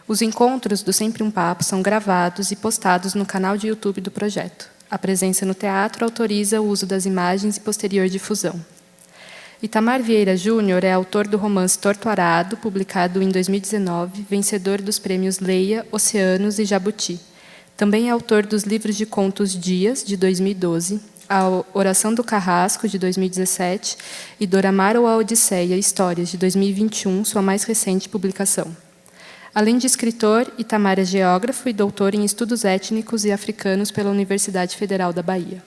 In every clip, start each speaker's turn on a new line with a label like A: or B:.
A: Os encontros do Sempre um Papo são gravados e postados no canal de YouTube do projeto. A presença no teatro autoriza o uso das imagens e posterior difusão. Itamar Vieira Júnior é autor do romance Torto Arado, publicado em 2019, vencedor dos prêmios Leia, Oceanos e Jabuti. Também é autor dos livros de contos Dias, de 2012, A Oração do Carrasco, de 2017, e Doramar ou a Odisseia, Histórias, de 2021, sua mais recente publicação. Além de escritor, Itamar é geógrafo e doutor em estudos étnicos e africanos pela Universidade Federal da Bahia.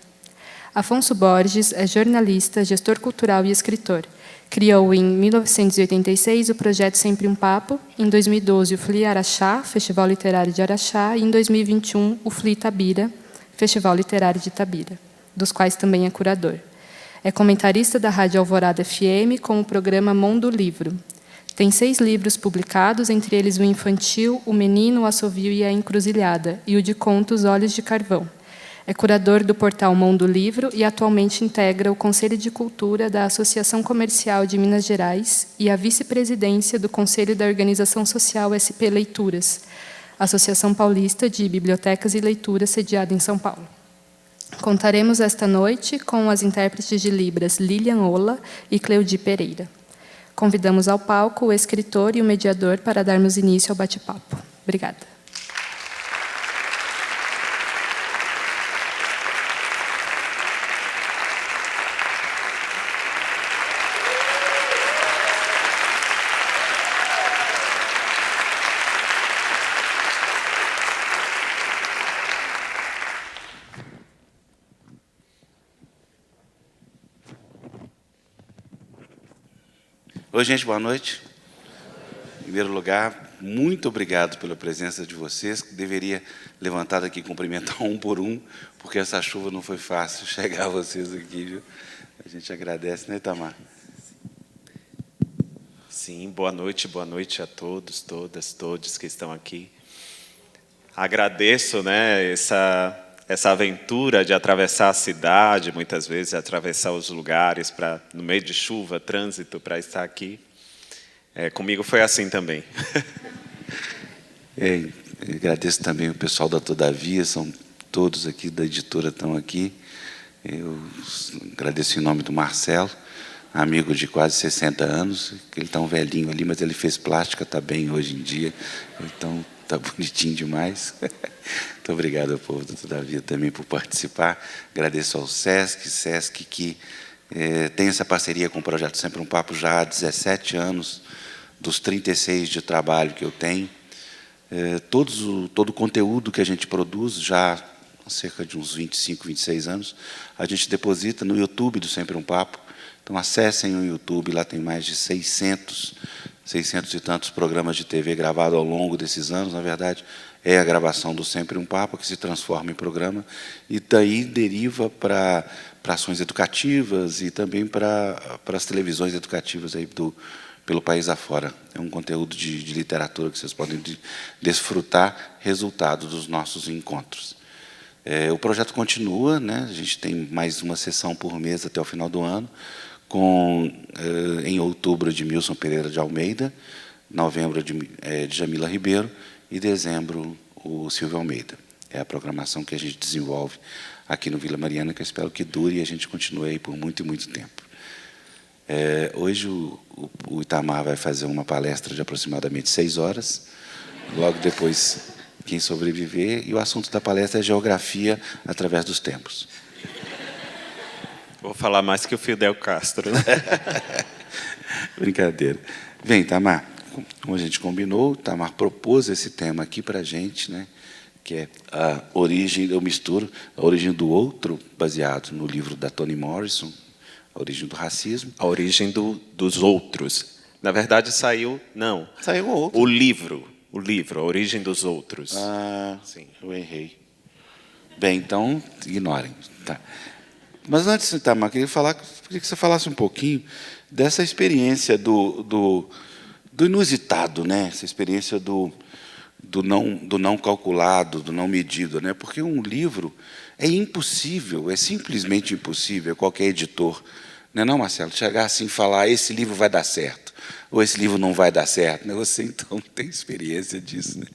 A: Afonso Borges é jornalista, gestor cultural e escritor. Criou, em 1986, o projeto Sempre um Papo, em 2012, o FLI Araxá, Festival Literário de Araxá, e, em 2021, o FLI Itabira, Festival Literário de Itabira, dos quais também é curador. É comentarista da Rádio Alvorada FM com o programa Mundo Livro. Tem 6 livros publicados, entre eles o infantil, O Menino, o Assovio e a Encruzilhada, e o de contos Olhos de Carvão. É curador do portal Mundo Livro e atualmente integra o Conselho de Cultura da Associação Comercial de Minas Gerais e a vice-presidência do Conselho da Organização Social SP Leituras, Associação Paulista de Bibliotecas e Leituras, sediada em São Paulo. Contaremos esta noite com as intérpretes de Libras Lilian Ola e Cleudi Pereira. Convidamos ao palco o escritor e o mediador para darmos início ao bate-papo. Obrigada.
B: Oi, gente, boa noite. Em primeiro lugar, muito obrigado pela presença de vocês. Deveria levantar daqui e cumprimentar um por um, porque essa chuva não foi fácil chegar a vocês aqui, viu? A gente agradece, né, Itamar?
C: Sim, boa noite a todos, todas, todos que estão aqui. Agradeço, né, essa aventura de atravessar a cidade, muitas vezes, atravessar os lugares, no meio de chuva, trânsito, para estar aqui. Comigo foi assim também.
B: Agradeço também o pessoal da Todavia, são todos aqui da editora estão aqui. Eu agradeço em nome do Marcelo, amigo de quase 60 anos, que ele está um velhinho ali, mas ele fez plástica, está bem hoje em dia, então está bonitinho demais. Muito obrigado ao povo da Todavia também por participar. Agradeço ao SESC que tem essa parceria com o Projeto Sempre um Papo já há 17 anos, dos 36 de trabalho que eu tenho. Todo o conteúdo que a gente produz, já há cerca de uns 25, 26 anos, a gente deposita no YouTube do Sempre um Papo. Então, acessem o YouTube, lá tem mais de 600 e tantos programas de TV gravados ao longo desses anos. Na verdade, é a gravação do Sempre um Papo que se transforma em programa e daí deriva para ações educativas e também para as televisões educativas aí pelo país afora. É um conteúdo de literatura que vocês podem desfrutar, resultado dos nossos encontros. O projeto continua, né? A gente tem mais uma sessão por mês até o final do ano, em outubro de Milson Pereira de Almeida, novembro de Jamila Ribeiro e dezembro o Silvio Almeida. É a programação que a gente desenvolve aqui no Vila Mariana, que eu espero que dure e a gente continue aí por muito e muito tempo. Hoje o Itamar vai fazer uma palestra de aproximadamente 6 horas, logo depois quem sobreviver, e o assunto da palestra é geografia através dos tempos.
C: Vou falar mais que o Fidel Castro, né?
B: Brincadeira. Bem, Itamar, como a gente combinou, o Itamar propôs esse tema aqui para a gente, né, que é a origem, eu misturo, a origem do outro, baseado no livro da Toni Morrison, A Origem do Racismo.
C: A origem dos outros. Na verdade, saiu
B: Saiu outro.
C: O livro, A Origem dos Outros.
B: Sim. Eu errei. Bem, então, ignorem. Tá. Mas antes, Itamar, queria que você falasse um pouquinho dessa experiência do inusitado, né? Essa experiência do não calculado, do não medido, né? Porque um livro é impossível, é simplesmente impossível qualquer editor, não é não, Marcelo, chegar assim e falar esse livro vai dar certo. ou esse livro não vai dar certo, né? Você, então, tem experiência disso, né?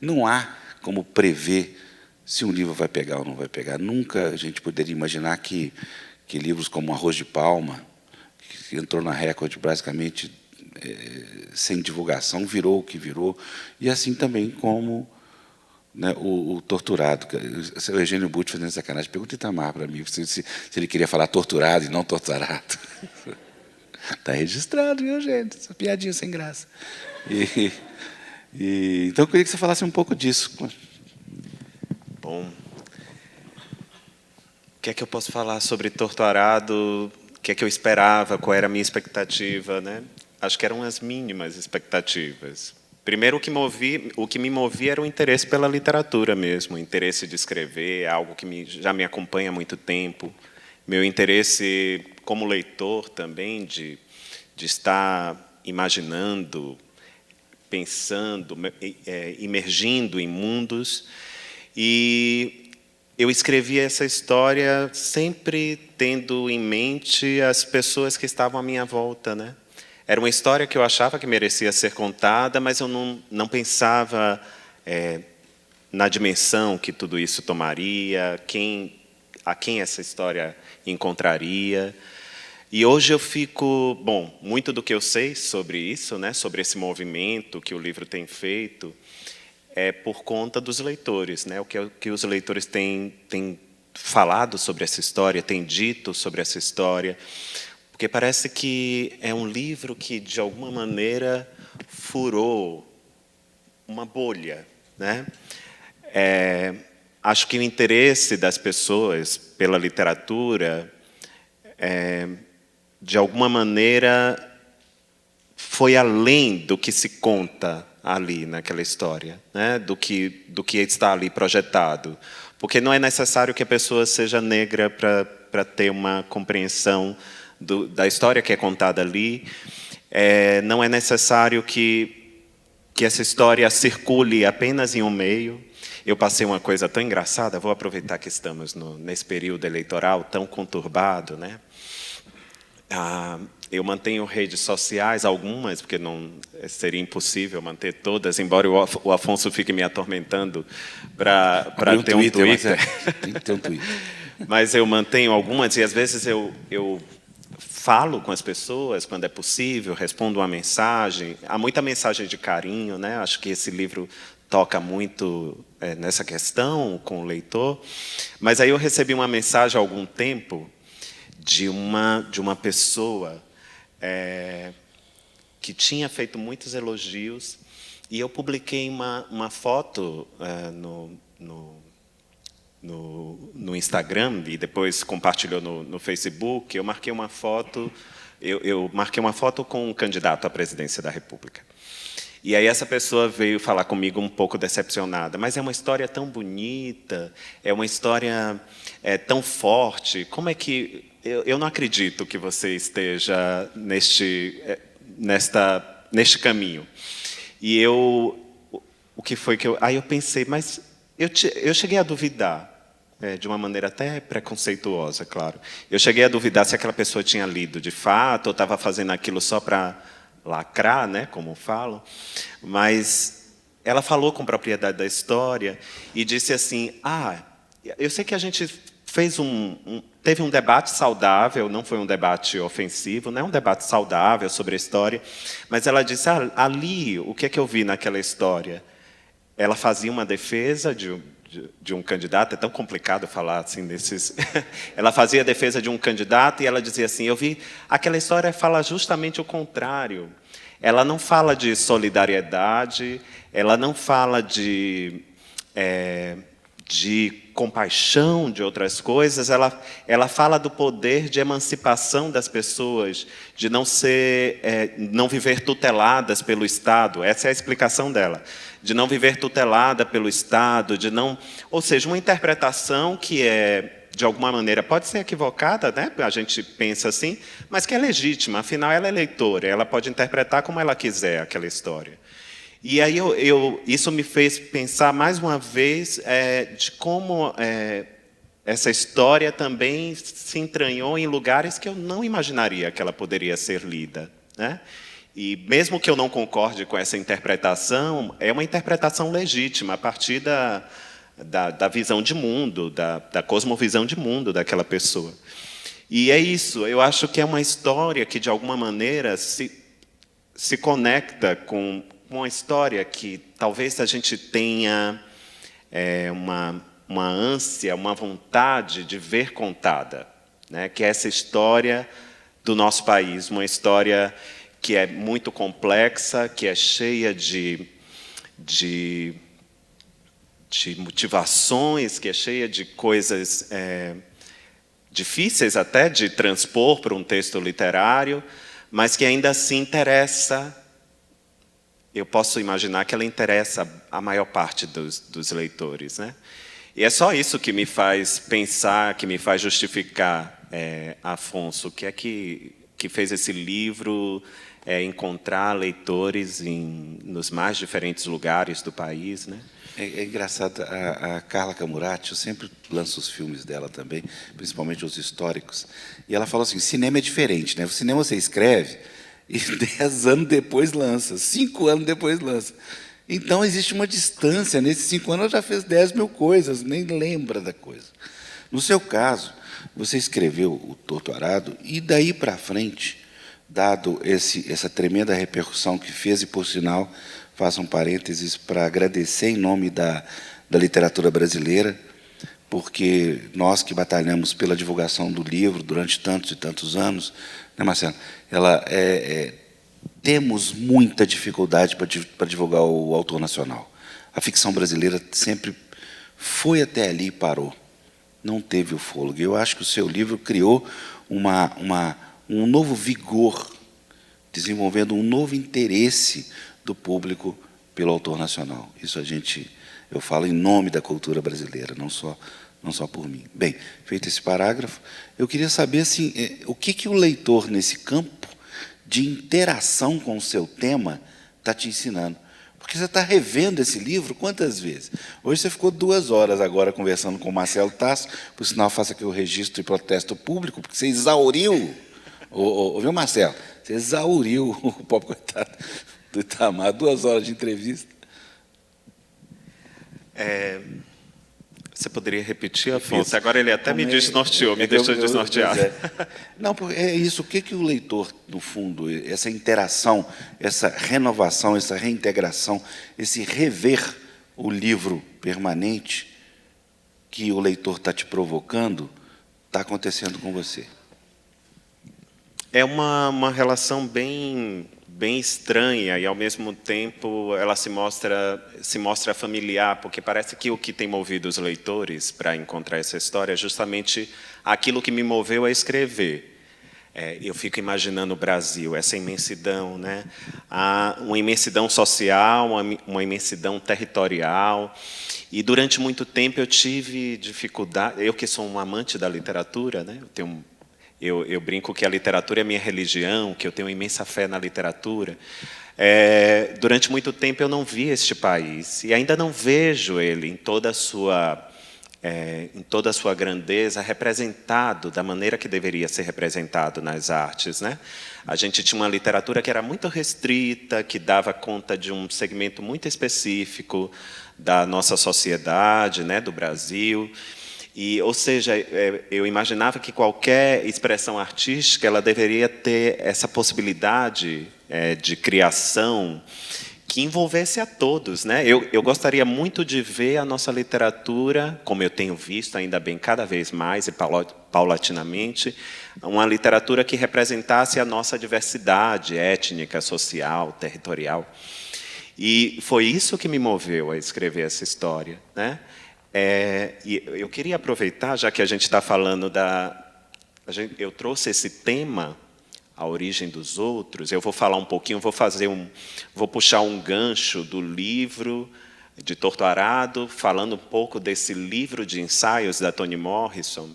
B: Não há como prever se um livro vai pegar ou não vai pegar. Nunca a gente poderia imaginar que livros como Arroz de Palma, que entrou na Record basicamente sem divulgação, virou o que virou, e assim também como, né, o Torturado. O Eugênio Butti fazendo sacanagem. Pergunta Itamar para mim se ele queria falar torturado e não torturado. Está registrado, viu, gente? Essa piadinha sem graça. Então, eu queria que você falasse um pouco disso.
C: Bom, o que é que eu posso falar sobre Torturado? O que é que eu esperava? Qual era a minha expectativa, né? Acho que eram as mínimas expectativas. Primeiro, o que me movia era o interesse pela literatura mesmo, o interesse de escrever, algo que já me acompanha há muito tempo. Meu interesse como leitor também, de estar imaginando, pensando, imergindo em mundos. E eu escrevi essa história sempre tendo em mente as pessoas que estavam à minha volta, né? Era uma história que eu achava que merecia ser contada, mas eu não pensava na dimensão que tudo isso tomaria, a quem essa história encontraria. E hoje eu fico... Bom, muito do que eu sei sobre isso, né, sobre esse movimento que o livro tem feito, é por conta dos leitores, né, o que os leitores têm falado sobre essa história, têm dito sobre essa história, porque parece que é um livro que, de alguma maneira, furou uma bolha, né? Acho que o interesse das pessoas pela literatura, de alguma maneira, foi além do que se conta ali naquela história, né? do que está ali projetado. Porque não é necessário que a pessoa seja negra para ter uma compreensão da história que é contada ali. Não é necessário que essa história circule apenas em um meio. Eu passei uma coisa tão engraçada, vou aproveitar que estamos nesse período eleitoral tão conturbado, né? Eu mantenho redes sociais, algumas, porque não seria impossível manter todas, embora o Afonso fique me atormentando para ter um Twitter.
B: Tem que ter um Twitter.
C: Mas eu mantenho algumas, e às vezes eu falo com as pessoas quando é possível, respondo uma mensagem. Há muita mensagem de carinho, né? Acho que esse livro toca muito nessa questão com o leitor. Mas aí eu recebi uma mensagem há algum tempo de uma pessoa que tinha feito muitos elogios, e eu publiquei uma foto no Instagram, e depois compartilhou no Facebook. Eu marquei uma foto, eu marquei uma foto com um candidato à presidência da República. E aí essa pessoa veio falar comigo um pouco decepcionada. Mas é uma história tão bonita, é uma história tão forte. Como é que... Eu não acredito que você esteja neste caminho. E o que foi que eu... Aí eu pensei, mas eu cheguei a duvidar, de uma maneira até preconceituosa, claro. Eu cheguei a duvidar se aquela pessoa tinha lido de fato, ou estava fazendo aquilo só para lacrar, né, como falam. Mas ela falou com propriedade da história e disse assim: eu sei que a gente teve um debate saudável, não foi um debate ofensivo, não é um debate saudável sobre a história, mas ela disse: ali, o que é que eu vi naquela história? Ela fazia uma defesa de um candidato, é tão complicado falar assim desses... Ela fazia a defesa de um candidato e ela dizia assim: eu vi, aquela história fala justamente o contrário. Ela não fala de solidariedade, ela não fala de compaixão, de outras coisas. Ela fala do poder de emancipação das pessoas, de não viver tuteladas pelo Estado. Essa é a explicação dela. De não viver tutelada pelo Estado, ou seja, uma interpretação que de alguma maneira, pode ser equivocada, né? A gente pensa assim, mas que é legítima. Afinal, ela é leitora, ela pode interpretar como ela quiser aquela história. E aí isso me fez pensar mais uma vez de como essa história também se entranhou em lugares que eu não imaginaria que ela poderia ser lida, né? E mesmo que eu não concorde com essa interpretação, é uma interpretação legítima, a partir da visão de mundo, da cosmovisão de mundo daquela pessoa. E é isso, eu acho que é uma história que, de alguma maneira, se conecta com uma história que talvez a gente tenha uma ânsia, uma vontade de ver contada, né? Que é essa história do nosso país, uma história que é muito complexa, que é cheia de motivações, que é cheia de coisas difíceis até de transpor para um texto literário, mas que ainda assim interessa. Eu posso imaginar que ela interessa a maior parte dos leitores, né? E é só isso que me faz pensar, que me faz justificar, Afonso, que fez esse livro encontrar leitores nos mais diferentes lugares do país, né?
B: É engraçado, a Carla Camurati, eu sempre lanço os filmes dela também, principalmente os históricos, e ela fala assim, cinema é diferente, né? O cinema você escreve e 10 anos depois lança, 5 anos depois lança. Então, existe uma distância, nesses 5 anos ela já fez 10 mil coisas, nem lembra da coisa. No seu caso, você escreveu o Torto Arado, e daí para frente, dado essa tremenda repercussão que fez, e por sinal, faço um parênteses para agradecer em nome da literatura brasileira, porque nós que batalhamos pela divulgação do livro durante tantos e tantos anos, né, Marcelo? Temos muita dificuldade para divulgar o autor nacional. A ficção brasileira sempre foi até ali e parou. Não teve o fôlego. Eu acho que o seu livro criou um novo vigor, desenvolvendo um novo interesse do público pelo autor nacional. Isso eu falo em nome da cultura brasileira, não só por mim. Bem, feito esse parágrafo, eu queria saber assim, o que o leitor nesse campo de interação com o seu tema está te ensinando. Porque você está revendo esse livro quantas vezes? Hoje você ficou 2 horas agora conversando com o Marcelo Tasso, por sinal, faça aqui o registro e protesto público, porque você exauriu, viu, Marcelo? Você exauriu o pobre coitado do Itamar, 2 horas de entrevista.
C: Você poderia repetir, Afonso? Agora ele até me desnorteou, me deixou desnorteado.
B: Não, é isso. O que o leitor, no fundo, essa interação, essa renovação, essa reintegração, esse rever o livro permanente que o leitor está te provocando, está acontecendo com você?
C: É uma relação bem estranha e, ao mesmo tempo, ela se mostra familiar, porque parece que o que tem movido os leitores para encontrar essa história é justamente aquilo que me moveu a escrever. Eu fico imaginando o Brasil, essa imensidão, né? Uma imensidão social, uma imensidão territorial. E, durante muito tempo, eu tive dificuldade... Eu, que sou um amante da literatura, né? Eu brinco que a literatura é minha religião, que eu tenho imensa fé na literatura. Durante muito tempo eu não vi este país, e ainda não vejo ele em toda a sua grandeza representado da maneira que deveria ser representado nas artes, né? A gente tinha uma literatura que era muito restrita, que dava conta de um segmento muito específico da nossa sociedade, né, do Brasil. Ou seja, eu imaginava que qualquer expressão artística ela deveria ter essa possibilidade de criação que envolvesse a todos, né? Eu gostaria muito de ver a nossa literatura, como eu tenho visto, ainda bem, cada vez mais e paulatinamente, uma literatura que representasse a nossa diversidade étnica, social, territorial. E foi isso que me moveu a escrever essa história, né? E eu queria aproveitar, já que a gente está falando eu trouxe esse tema, a origem dos outros. Eu vou falar um pouquinho, vou puxar um gancho do livro de Torto Arado, falando um pouco desse livro de ensaios da Toni Morrison,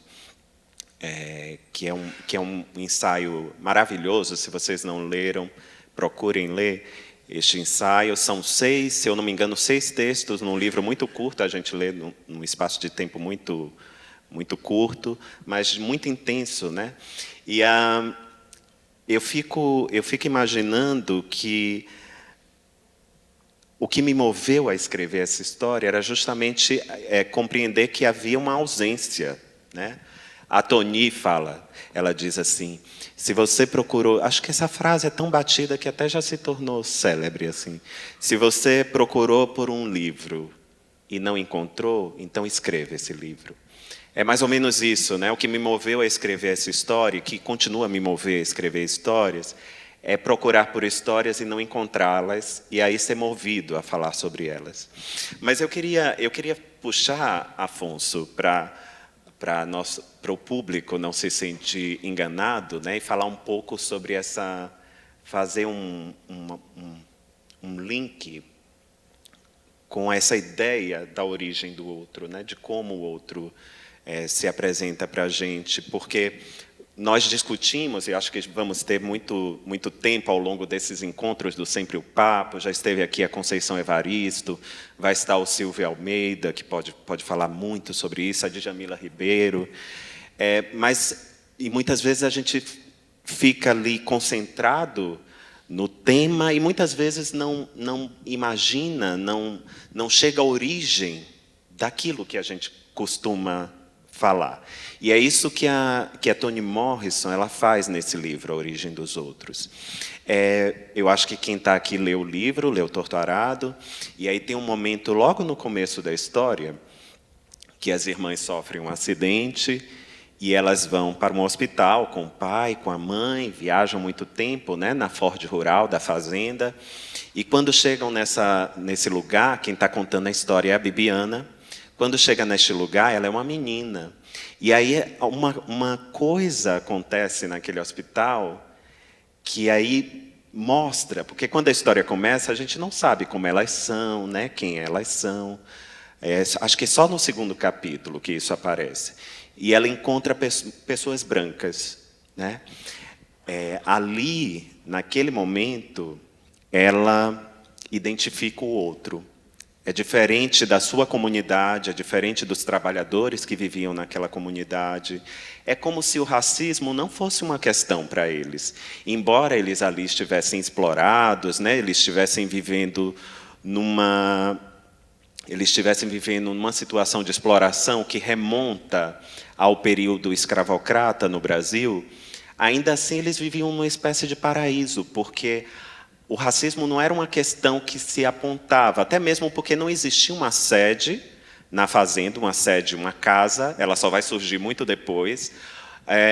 C: que é um ensaio maravilhoso. Se vocês não leram, procurem ler este ensaio. São 6, se eu não me engano, 6 textos num livro muito curto. A gente lê num espaço de tempo muito, muito curto, mas muito intenso, né? eu fico imaginando que o que me moveu a escrever essa história era justamente compreender que havia uma ausência, né? A Toni fala, ela diz assim, se você procurou, acho que essa frase é tão batida que até já se tornou célebre assim. Se você procurou por um livro e não encontrou, então escreva esse livro. É mais ou menos isso, né? O que me moveu a escrever essa história, que continua a me mover a escrever histórias, é procurar por histórias e não encontrá-las, e aí ser movido a falar sobre elas. Mas eu queria puxar, Afonso, para o público não se sentir enganado, né, e falar um pouco sobre fazer um link com essa ideia da origem do outro, né, de como o outro se apresenta para a gente, porque nós discutimos, e acho que vamos ter muito tempo ao longo desses encontros do Sempre o Papo, já esteve aqui a Conceição Evaristo, vai estar o Silvio Almeida, que pode falar muito sobre isso, a Djamila Ribeiro, e muitas vezes a gente fica ali concentrado no tema e muitas vezes não imagina, não chega à origem daquilo que a gente costuma falar. E é isso que a Toni Morrison ela faz nesse livro, A Origem dos Outros. Eu acho que quem está aqui leu o livro, leu Torto Arado, e aí tem um momento logo no começo da história que as irmãs sofrem um acidente e elas vão para um hospital com o pai, com a mãe, viajam muito tempo, né, na Ford Rural da fazenda, e quando chegam nesse lugar, quem está contando a história é a Bibiana. Quando chega neste lugar, ela é uma menina. E aí uma coisa acontece naquele hospital que aí mostra, porque quando a história começa, a gente não sabe como elas são, né, quem elas são. Acho que é só no segundo capítulo que isso aparece. E ela encontra pessoas brancas, né? Ali, naquele momento, ela identifica o outro. É diferente da sua comunidade, é diferente dos trabalhadores que viviam naquela comunidade. É como se o racismo não fosse uma questão para eles. Embora eles ali estivessem explorados, né, eles estivessem vivendo numa situação de exploração que remonta ao período escravocrata no Brasil, ainda assim eles viviam numa espécie de paraíso, porque o racismo não era uma questão que se apontava, até mesmo porque não existia uma sede na fazenda, uma casa, ela só vai surgir muito depois.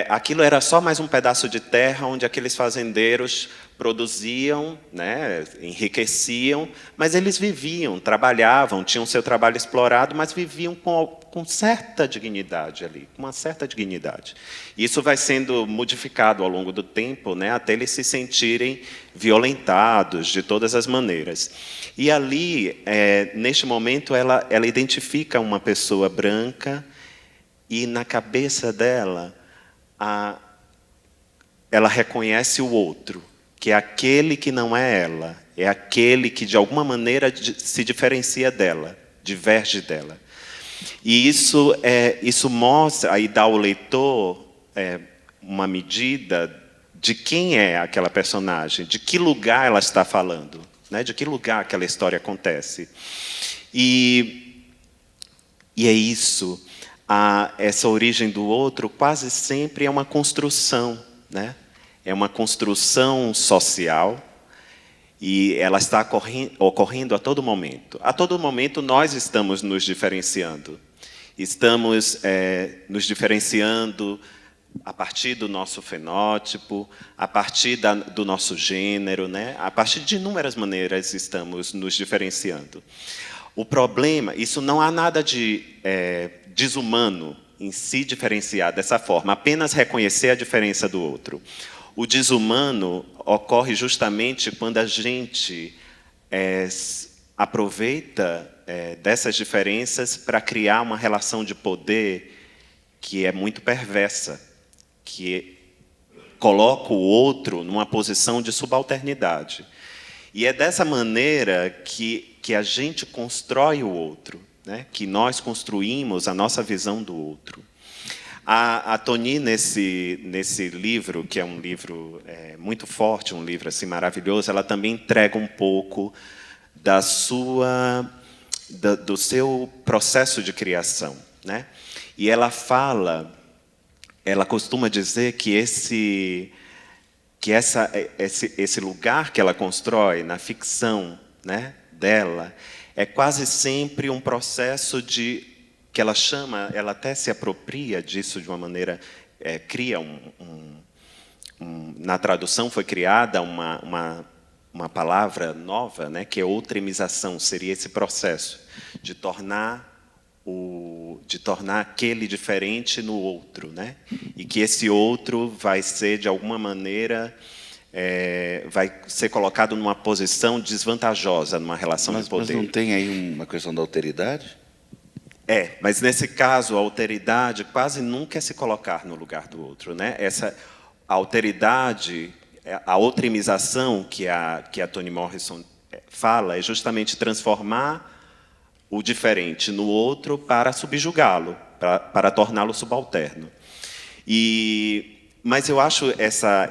C: Aquilo era só mais um pedaço de terra onde aqueles fazendeiros produziam, né, enriqueciam, mas eles viviam, trabalhavam, tinham seu trabalho explorado, mas viviam com certa dignidade ali, com uma certa dignidade. Isso vai sendo modificado ao longo do tempo, né, até eles se sentirem violentados de todas as maneiras. E ali, neste momento, ela identifica uma pessoa branca e na cabeça dela ela reconhece o outro, que é aquele que não é ela, é aquele que, de alguma maneira, se diferencia dela, diverge dela. E isso mostra, aí dá ao leitor uma medida de quem é aquela personagem, de que lugar ela está falando, né, de que lugar aquela história acontece. E é isso. Essa origem do outro quase sempre é uma construção, né? É uma construção social e ela está ocorrendo a todo momento. A todo momento nós estamos nos diferenciando. Estamos nos diferenciando a partir do nosso fenótipo, a partir do nosso gênero, né? A partir de inúmeras maneiras estamos nos diferenciando. O problema, isso não há nada de desumano em se diferenciar dessa forma, apenas reconhecer a diferença do outro. O desumano ocorre justamente quando a gente aproveita dessas diferenças para criar uma relação de poder que é muito perversa, que coloca o outro numa posição de subalternidade. E é dessa maneira que a gente constrói o outro, né? Que nós construímos a nossa visão do outro. A Toni, nesse livro, que é um livro muito forte, um livro assim, maravilhoso, ela também entrega um pouco do seu processo de criação, né? E ela costuma dizer que esse lugar que ela constrói na ficção, né, dela é quase sempre um processo que ela até se apropria disso de uma maneira, cria na tradução foi criada uma palavra nova, né, que é outremização, seria esse processo de tornar aquele diferente no outro, né? E que esse outro vai ser, de alguma maneira, vai ser colocado numa posição desvantajosa numa relação de poder.
B: Mas não tem aí uma questão da alteridade?
C: Mas nesse caso, a alteridade quase nunca é se colocar no lugar do outro, né? A alteridade, a outremização que a Toni Morrison fala é justamente transformar o diferente no outro para subjugá-lo, para torná-lo subalterno. Mas eu acho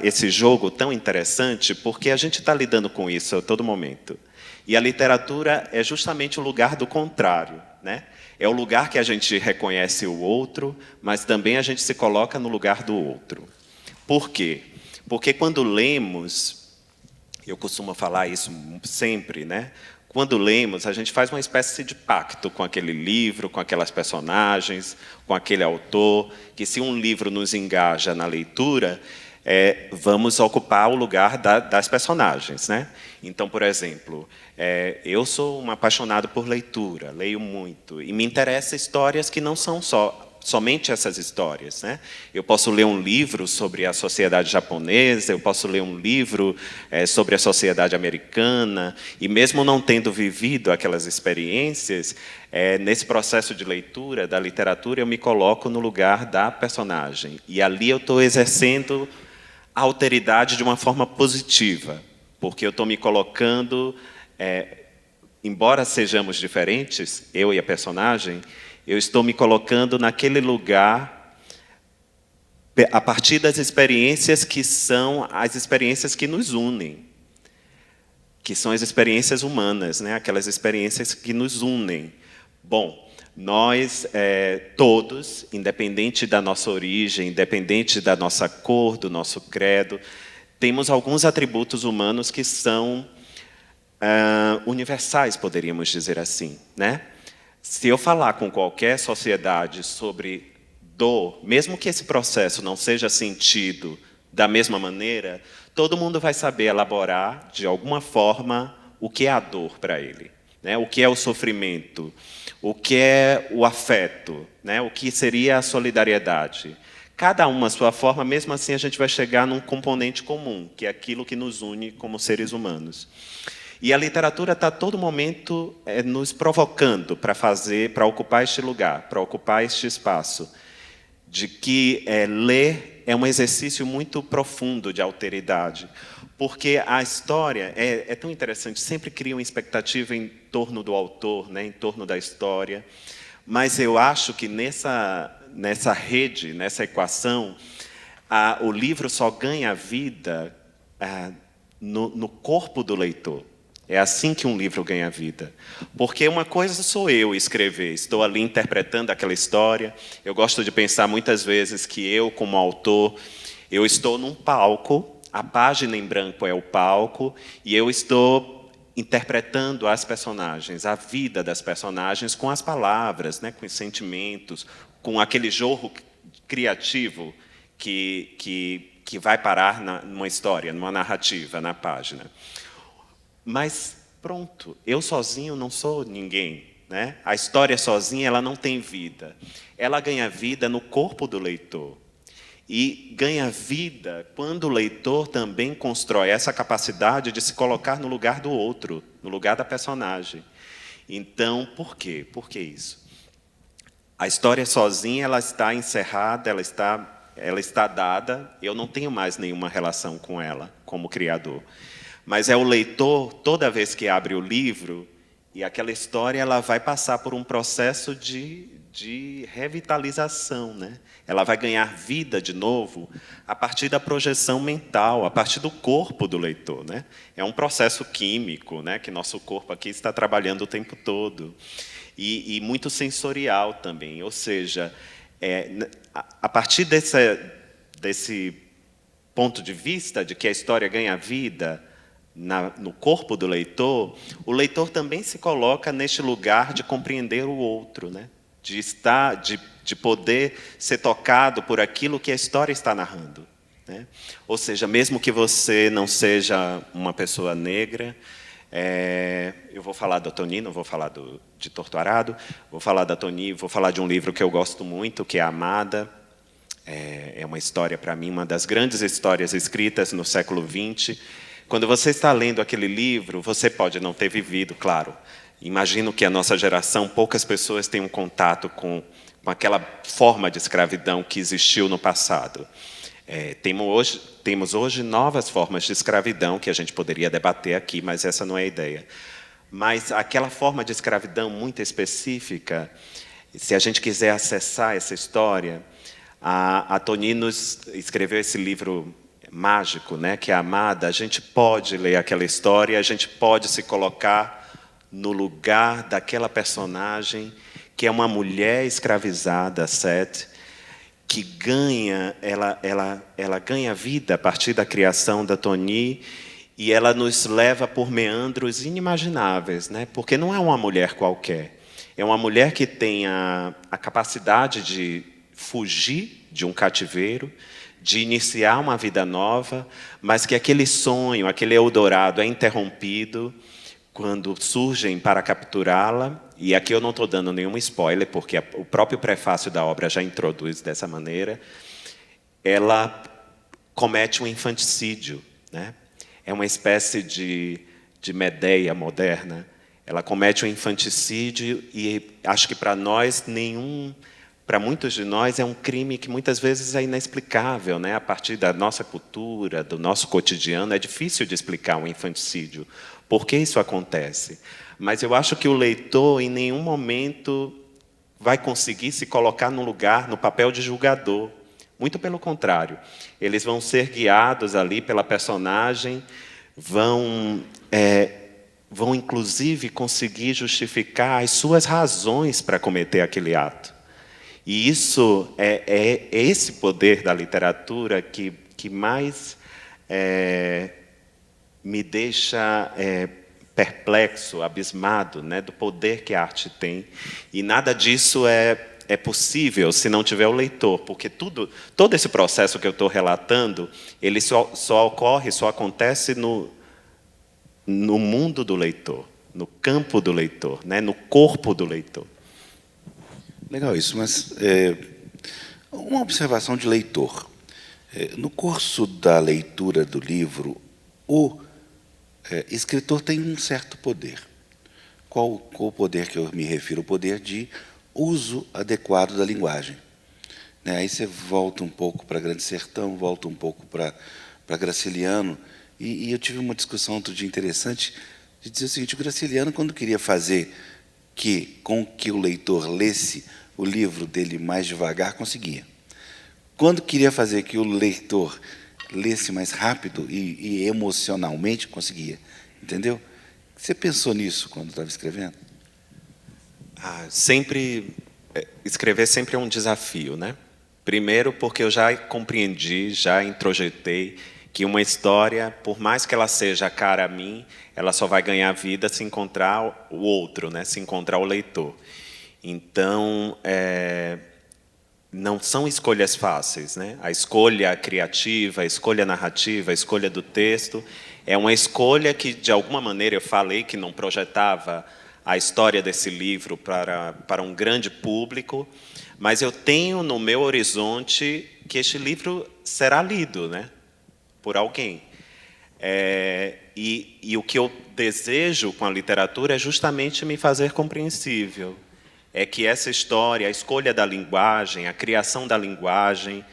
C: esse jogo tão interessante porque a gente está lidando com isso a todo momento. E a literatura é justamente o lugar do contrário, né? É o lugar que a gente reconhece o outro, mas também a gente se coloca no lugar do outro. Por quê? Porque quando lemos, eu costumo falar isso sempre, né? Quando lemos, a gente faz uma espécie de pacto com aquele livro, com aquelas personagens, com aquele autor, que se um livro nos engaja na leitura, vamos ocupar o lugar das personagens, né? Então, por exemplo, eu sou um apaixonado por leitura, leio muito, e me interessam histórias que não são somente essas histórias, né? Eu posso ler um livro sobre a sociedade japonesa, eu posso ler um livro sobre a sociedade americana, e mesmo não tendo vivido aquelas experiências, nesse processo de leitura da literatura, eu me coloco no lugar da personagem. E ali eu estou exercendo a alteridade de uma forma positiva, porque eu estou me colocando, embora sejamos diferentes, eu e a personagem, eu estou me colocando naquele lugar a partir das experiências que são as experiências que nos unem, que são as experiências humanas, né? Aquelas experiências que nos unem. Bom, nós todos, independente da nossa origem, independente da nossa cor, do nosso credo, temos alguns atributos humanos que são universais, poderíamos dizer assim, né? Se eu falar com qualquer sociedade sobre dor, mesmo que esse processo não seja sentido da mesma maneira, todo mundo vai saber elaborar, de alguma forma, o que é a dor para ele, né? O que é o sofrimento, o que é o afeto, né? O que seria a solidariedade. Cada uma a sua forma, mesmo assim a gente vai chegar num componente comum, que é aquilo que nos une como seres humanos. E a literatura está a todo momento nos provocando para ocupar este lugar, para ocupar este espaço, de que ler é um exercício muito profundo de alteridade, porque a história é tão interessante, sempre cria uma expectativa em torno do autor, né, em torno da história, mas eu acho que nessa rede, nessa equação, o livro só ganha vida no corpo do leitor. É assim que um livro ganha vida. Porque uma coisa sou eu escrever, estou ali interpretando aquela história. Eu gosto de pensar muitas vezes que eu, como autor, eu estou num palco, a página em branco é o palco, e eu estou interpretando as personagens, a vida das personagens com as palavras, né, com os sentimentos, com aquele jorro criativo que vai parar numa história, numa narrativa, na página. Mas, pronto, eu sozinho não sou ninguém, né? A história sozinha ela não tem vida. Ela ganha vida no corpo do leitor. E ganha vida quando o leitor também constrói essa capacidade de se colocar no lugar do outro, no lugar da personagem. Então, por quê? Por que isso? A história sozinha ela está encerrada, ela está dada, eu não tenho mais nenhuma relação com ela, como criador. Mas é o leitor, toda vez que abre o livro, e aquela história ela vai passar por um processo de de revitalização, né? Ela vai ganhar vida de novo a partir da projeção mental, a partir do corpo do leitor, né? É um processo químico, né, que nosso corpo aqui está trabalhando o tempo todo. E muito sensorial também, ou seja, a partir desse ponto de vista de que a história ganha vida no corpo do leitor, o leitor também se coloca neste lugar de compreender o outro, né? De poder ser tocado por aquilo que a história está narrando, né? Ou seja, mesmo que você não seja uma pessoa negra, eu vou falar da Toni, não vou falar de Torto Arado, vou falar da Toni, vou falar de um livro que eu gosto muito, que é Amada. É uma história, para mim, uma das grandes histórias escritas no século XX. Quando você está lendo aquele livro, você pode não ter vivido, claro. Imagino que a nossa geração, poucas pessoas têm um contato com aquela forma de escravidão que existiu no passado. Temos hoje novas formas de escravidão que a gente poderia debater aqui, mas essa não é a ideia. Mas aquela forma de escravidão muito específica, se a gente quiser acessar essa história, a Toni nos escreveu esse livro mágico, né, que é Amada. A gente pode ler aquela história, a gente pode se colocar no lugar daquela personagem que é uma mulher escravizada, Seth, que ela ganha vida a partir da criação da Toni, e ela nos leva por meandros inimagináveis, né? Porque não é uma mulher qualquer. É uma mulher que tem a capacidade de fugir de um cativeiro, de iniciar uma vida nova, mas que aquele sonho, aquele Eldorado é interrompido quando surgem para capturá-la. E aqui eu não estou dando nenhum spoiler, porque o próprio prefácio da obra já introduz dessa maneira. Ela comete um infanticídio, né? É uma espécie de Medeia moderna. Ela comete um infanticídio e acho que para muitos de nós é um crime que muitas vezes é inexplicável, né? A partir da nossa cultura, do nosso cotidiano, é difícil de explicar um infanticídio. Por que isso acontece? Mas eu acho que o leitor, em nenhum momento, vai conseguir se colocar no papel de julgador. Muito pelo contrário. Eles vão ser guiados ali pela personagem, vão inclusive, conseguir justificar as suas razões para cometer aquele ato. E isso é esse poder da literatura que mais me deixa perplexo, abismado, né, do poder que a arte tem. E nada disso é possível se não tiver o leitor, porque todo esse processo que eu estou relatando, ele só acontece no mundo do leitor, no campo do leitor, né, no corpo do leitor.
B: Legal isso, mas uma observação de leitor. No curso da leitura do livro, o escritor tem um certo poder. Qual o poder que eu me refiro? O poder de uso adequado da linguagem. Né? Aí você volta um pouco para Grande Sertão, volta um pouco para Graciliano, e eu tive uma discussão outro dia interessante de dizer o seguinte: o Graciliano, quando queria fazer com que o leitor lesse o livro dele mais devagar, conseguia. Quando queria fazer que o leitor lesse mais rápido e emocionalmente, conseguia. Entendeu? Você pensou nisso quando estava escrevendo?
C: Escrever sempre é um desafio, né? Primeiro, porque eu já compreendi, já introjetei que uma história, por mais que ela seja cara a mim, ela só vai ganhar vida se encontrar o outro, né? Se encontrar o leitor. Então, não são escolhas fáceis, né? A escolha criativa, a escolha narrativa, a escolha do texto é uma escolha que, de alguma maneira, eu falei que não projetava a história desse livro para um grande público, mas eu tenho no meu horizonte que este livro será lido, né, por alguém. E o que eu desejo com a literatura é justamente me fazer compreensível. É que essa história, a escolha da linguagem, a criação da linguagem,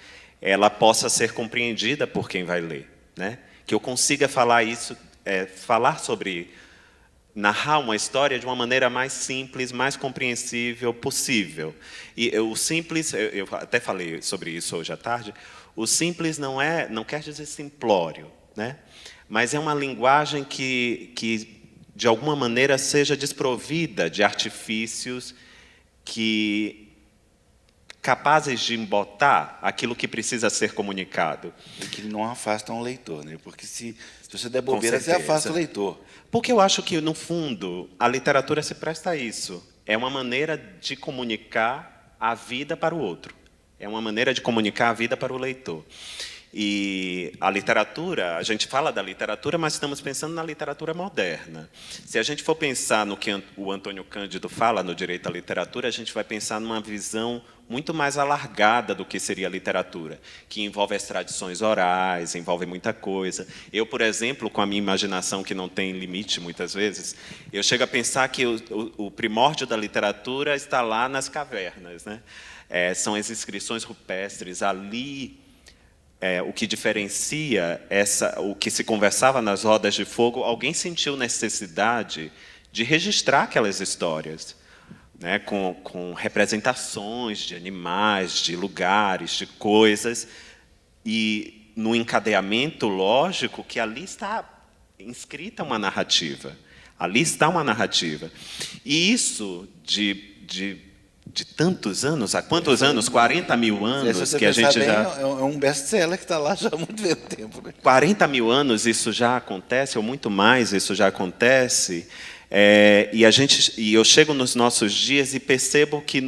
C: ela possa ser compreendida por quem vai ler, né? Que eu consiga falar sobre narrar uma história de uma maneira mais simples, mais compreensível possível. E o simples, eu até falei sobre isso hoje à tarde, o simples não quer dizer simplório, né? Mas é uma linguagem que de alguma maneira seja desprovida de artifícios capazes de embotar aquilo que precisa ser comunicado.
B: E que não afastam o leitor, né? Porque se você der bobeira, você afasta o leitor.
C: Porque eu acho que, no fundo, a literatura se presta a isso. É uma maneira de comunicar a vida para o outro. É uma maneira de comunicar a vida para o leitor. E a literatura, a gente fala da literatura, mas estamos pensando na literatura moderna. Se a gente for pensar no que o Antônio Cândido fala no direito à literatura, a gente vai pensar numa visão muito mais alargada do que seria a literatura, que envolve as tradições orais, envolve muita coisa. Eu, por exemplo, com a minha imaginação, que não tem limite muitas vezes, eu chego a pensar que o primórdio da literatura está lá nas cavernas, né? São as inscrições rupestres, ali o que diferencia o que se conversava nas rodas de fogo, alguém sentiu necessidade de registrar aquelas histórias, né, com representações de animais, de lugares, de coisas, e no encadeamento lógico que ali está inscrita uma narrativa. Ali está uma narrativa. E isso de tantos anos, há quantos anos? 40 mil anos que a gente já...
B: É um best-seller que está lá já há muito tempo. Né?
C: 40 mil anos isso já acontece, ou muito mais isso já acontece, e eu chego nos nossos dias e percebo que,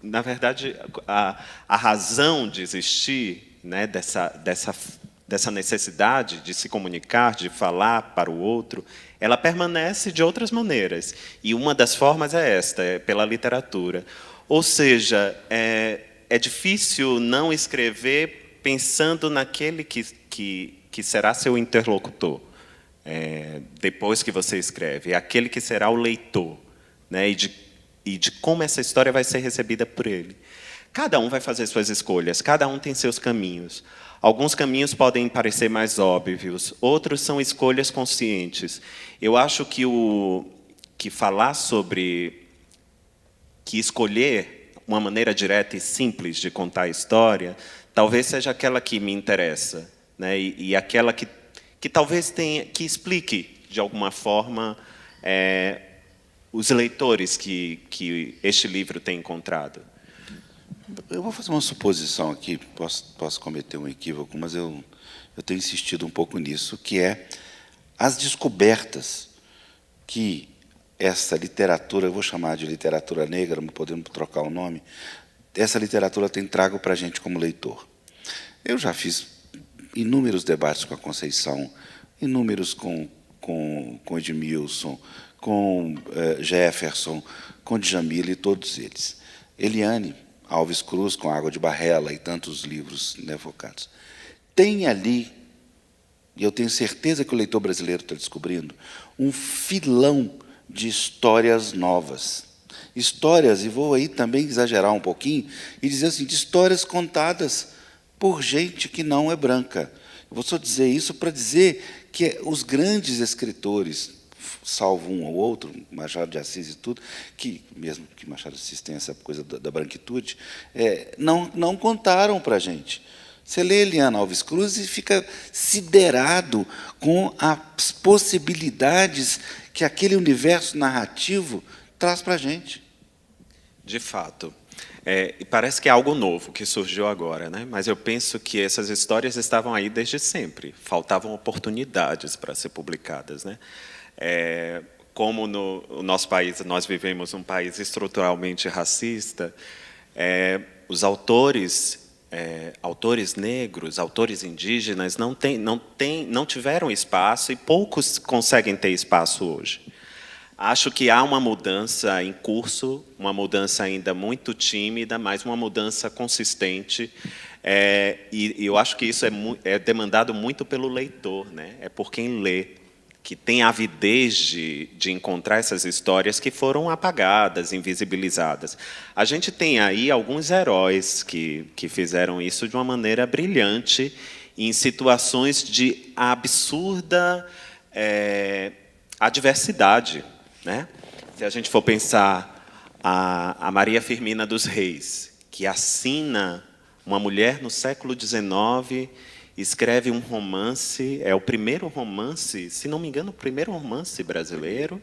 C: na verdade, a razão de existir, né, dessa necessidade de se comunicar, de falar para o outro, ela permanece de outras maneiras. E uma das formas é esta, é pela literatura. Ou seja, é difícil não escrever pensando naquele que será seu interlocutor, depois que você escreve. É aquele que será o leitor, né, e de como essa história vai ser recebida por ele. Cada um vai fazer suas escolhas, cada um tem seus caminhos. Alguns caminhos podem parecer mais óbvios, outros são escolhas conscientes. Eu acho que falar sobre... que escolher uma maneira direta e simples de contar a história, talvez seja aquela que me interessa, né? E aquela que talvez que explique, de alguma forma, os leitores que este livro tem encontrado.
B: Eu vou fazer uma suposição aqui, posso cometer um equívoco, mas eu tenho insistido um pouco nisso, que é as descobertas que essa literatura, eu vou chamar de literatura negra, podemos trocar o nome, essa literatura tem trago para a gente como leitor. Eu já fiz inúmeros debates com a Conceição, inúmeros com Edmilson, com Jefferson, com Djamila e todos eles. Eliane Alves Cruz, com Água de Barrela e tantos livros, né, focados. Tem ali, e eu tenho certeza que o leitor brasileiro está descobrindo, um filão de histórias novas. Histórias, e vou aí também exagerar um pouquinho, e dizer assim, de histórias contadas por gente que não é branca. Eu vou só dizer isso para dizer que os grandes escritores, salvo um ou outro, Machado de Assis e tudo, que, mesmo que Machado de Assis tenha essa coisa da branquitude, não contaram para a gente. Você lê Eliane Alves Cruz e fica siderado com as possibilidades que aquele universo narrativo traz para a gente.
C: De fato. E parece que é algo novo que surgiu agora, né? Mas eu penso que essas histórias estavam aí desde sempre. Faltavam oportunidades para ser publicadas, né? Como no nosso país, nós vivemos um país estruturalmente racista, os autores negros, autores indígenas, não tiveram espaço e poucos conseguem ter espaço hoje. Acho que há uma mudança em curso, uma mudança ainda muito tímida, mas uma mudança consistente, e eu acho que isso é demandado muito pelo leitor, né? É por quem lê, que tem avidez de encontrar essas histórias que foram apagadas, invisibilizadas. A gente tem aí alguns heróis que fizeram isso de uma maneira brilhante, em situações de absurda a diversidade, né? Se a gente for pensar a Maria Firmina dos Reis, que assina, uma mulher no século XIX, escreve um romance, é o primeiro romance, se não me engano, o primeiro romance brasileiro.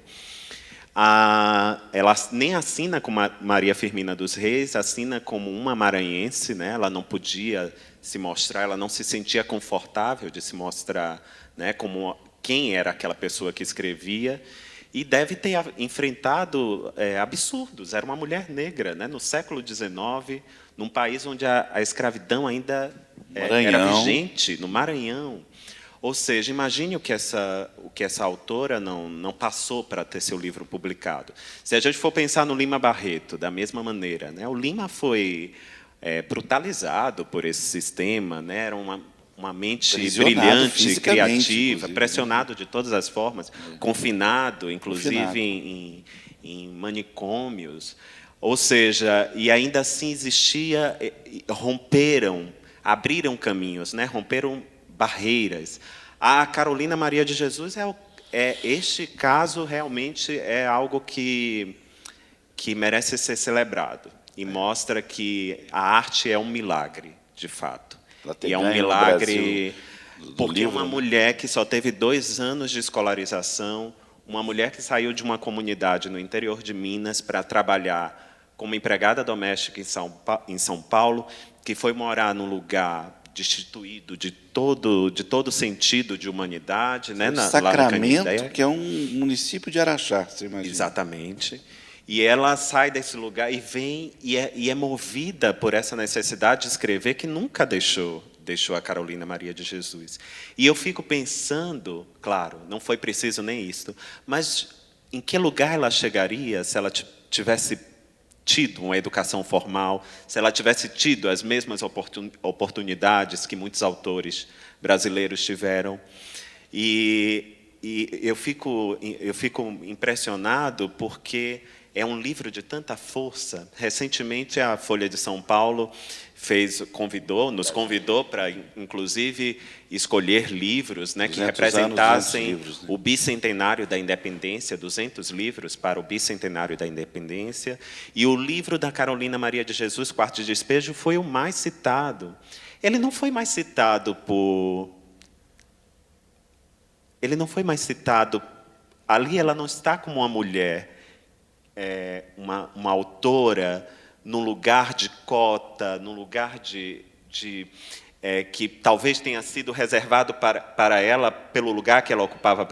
C: Ela nem assina como Maria Firmina dos Reis, assina como uma maranhense, né? Ela não podia se mostrar, ela não se sentia confortável de se mostrar, né, como quem era aquela pessoa que escrevia, e deve ter enfrentado absurdos. Era uma mulher negra, né, no século XIX, num país onde a escravidão ainda era vigente, no Maranhão. Ou seja, imagine o que essa autora não passou para ter seu livro publicado. Se a gente for pensar no Lima Barreto, da mesma maneira, né, o Lima foi brutalizado por esse sistema, né, era uma mente brilhante, criativa, pressionado de todas as formas, confinado, inclusive em manicômios. Ou seja, e ainda assim existia, abriram caminhos, né, romperam barreiras. A Carolina Maria de Jesus este caso realmente é algo que merece ser celebrado e mostra que a arte é um milagre, de fato. E é um milagre porque uma mulher que só teve 2 anos de escolarização, uma mulher que saiu de uma comunidade no interior de Minas para trabalhar como empregada doméstica em São Paulo, que foi morar num lugar destituído de todo sentido de humanidade, né?
B: Sacramento, que é um município de Araxá, você imagina.
C: Exatamente. E ela sai desse lugar e vem e é movida por essa necessidade de escrever que nunca deixou a Carolina Maria de Jesus. E eu fico pensando, claro, não foi preciso nem isso, mas em que lugar ela chegaria se ela tivesse tido uma educação formal, se ela tivesse tido as mesmas oportunidades que muitos autores brasileiros tiveram. E eu fico impressionado porque é um livro de tanta força. Recentemente, a Folha de São Paulo nos convidou para, inclusive, escolher livros, né, que representassem o bicentenário da independência, 200 livros para o bicentenário da independência. E o livro da Carolina Maria de Jesus, Quarto de Despejo, foi o mais citado. Ele não foi mais citado ali ela não está como uma mulher, uma autora num lugar de cota, num lugar que talvez tenha sido reservado para ela pelo lugar que ela ocupava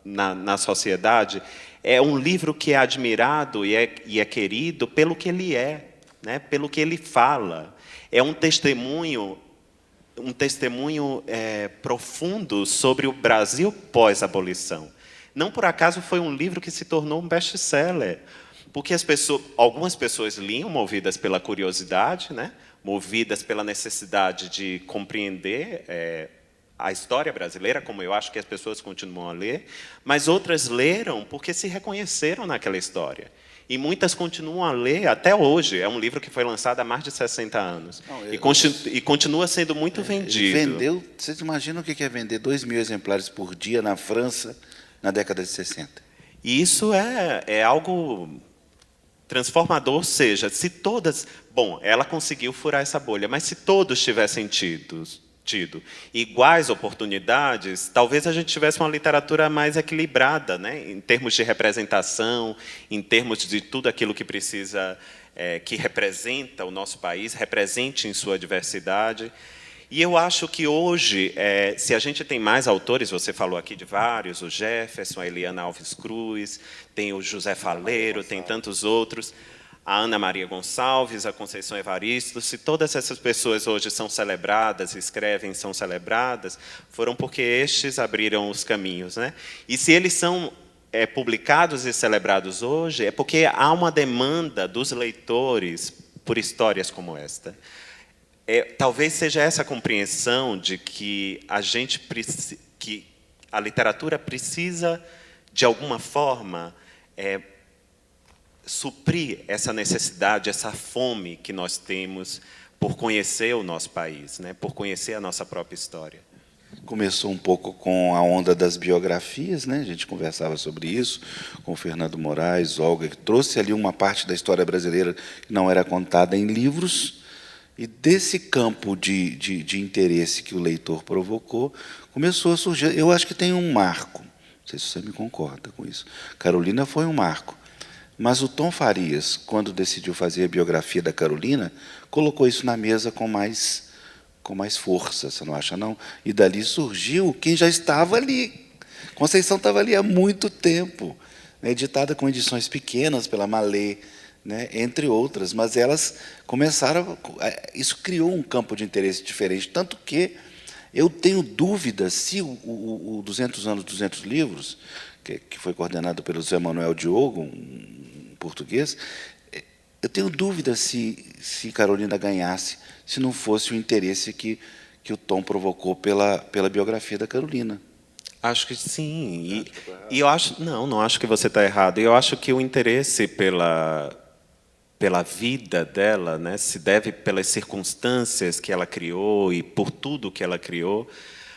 C: na sociedade. É um livro que é admirado e é querido pelo que ele é, né, pelo que ele fala. É um testemunho profundo sobre o Brasil pós-abolição. Não por acaso foi um livro que se tornou um best-seller, porque algumas pessoas liam movidas pela curiosidade, né? Movidas pela necessidade de compreender a história brasileira, como eu acho que as pessoas continuam a ler, mas outras leram porque se reconheceram naquela história. E muitas continuam a ler até hoje. É um livro que foi lançado há mais de 60 anos. E continua sendo muito vendido.
B: Vocês imaginam o que é vender 2.000 exemplares por dia na França na década de 60?
C: E isso é algo transformador, ou seja, se todas... Bom, ela conseguiu furar essa bolha, mas se todos tivessem tido iguais oportunidades, talvez a gente tivesse uma literatura mais equilibrada, né, em termos de representação, em termos de tudo aquilo que precisa, que representa o nosso país, represente em sua diversidade. E eu acho que hoje, se a gente tem mais autores, você falou aqui de vários, o Jefferson, a Eliana Alves Cruz, tem o José Faleiro, tem tantos outros, a Ana Maria Gonçalves, a Conceição Evaristo, se todas essas pessoas hoje são celebradas, escrevem, são celebradas, foram porque estes abriram os caminhos, né? E se eles são publicados e celebrados hoje, é porque há uma demanda dos leitores por histórias como esta. Talvez seja essa compreensão de que que a literatura precisa, de alguma forma, suprir essa necessidade, essa fome que nós temos por conhecer o nosso país, né, por conhecer a nossa própria história.
B: Começou um pouco com a onda das biografias, né? A gente conversava sobre isso com o Fernando Moraes, Olga, que trouxe ali uma parte da história brasileira que não era contada em livros, e desse campo de interesse que o leitor provocou, começou a surgir. Eu acho que tem um marco, não sei se você me concorda com isso. Carolina foi um marco, mas o Tom Farias, quando decidiu fazer a biografia da Carolina, colocou isso na mesa com mais força, você não acha, não? E dali surgiu quem já estava ali. Conceição estava ali há muito tempo, né, editada com edições pequenas pela Malê, né, entre outras, mas elas começaram... Isso criou um campo de interesse diferente, tanto que eu tenho dúvidas se o 200 anos, 200 livros, que foi coordenado pelo Zé Manuel Diogo, um português, eu tenho dúvida se Carolina ganhasse, se não fosse o interesse que o Tom provocou pela biografia da Carolina.
C: Acho que sim. E eu acho... Não acho que você está errado. Eu acho que o interesse pela vida dela, né, se deve pelas circunstâncias que ela criou e por tudo que ela criou.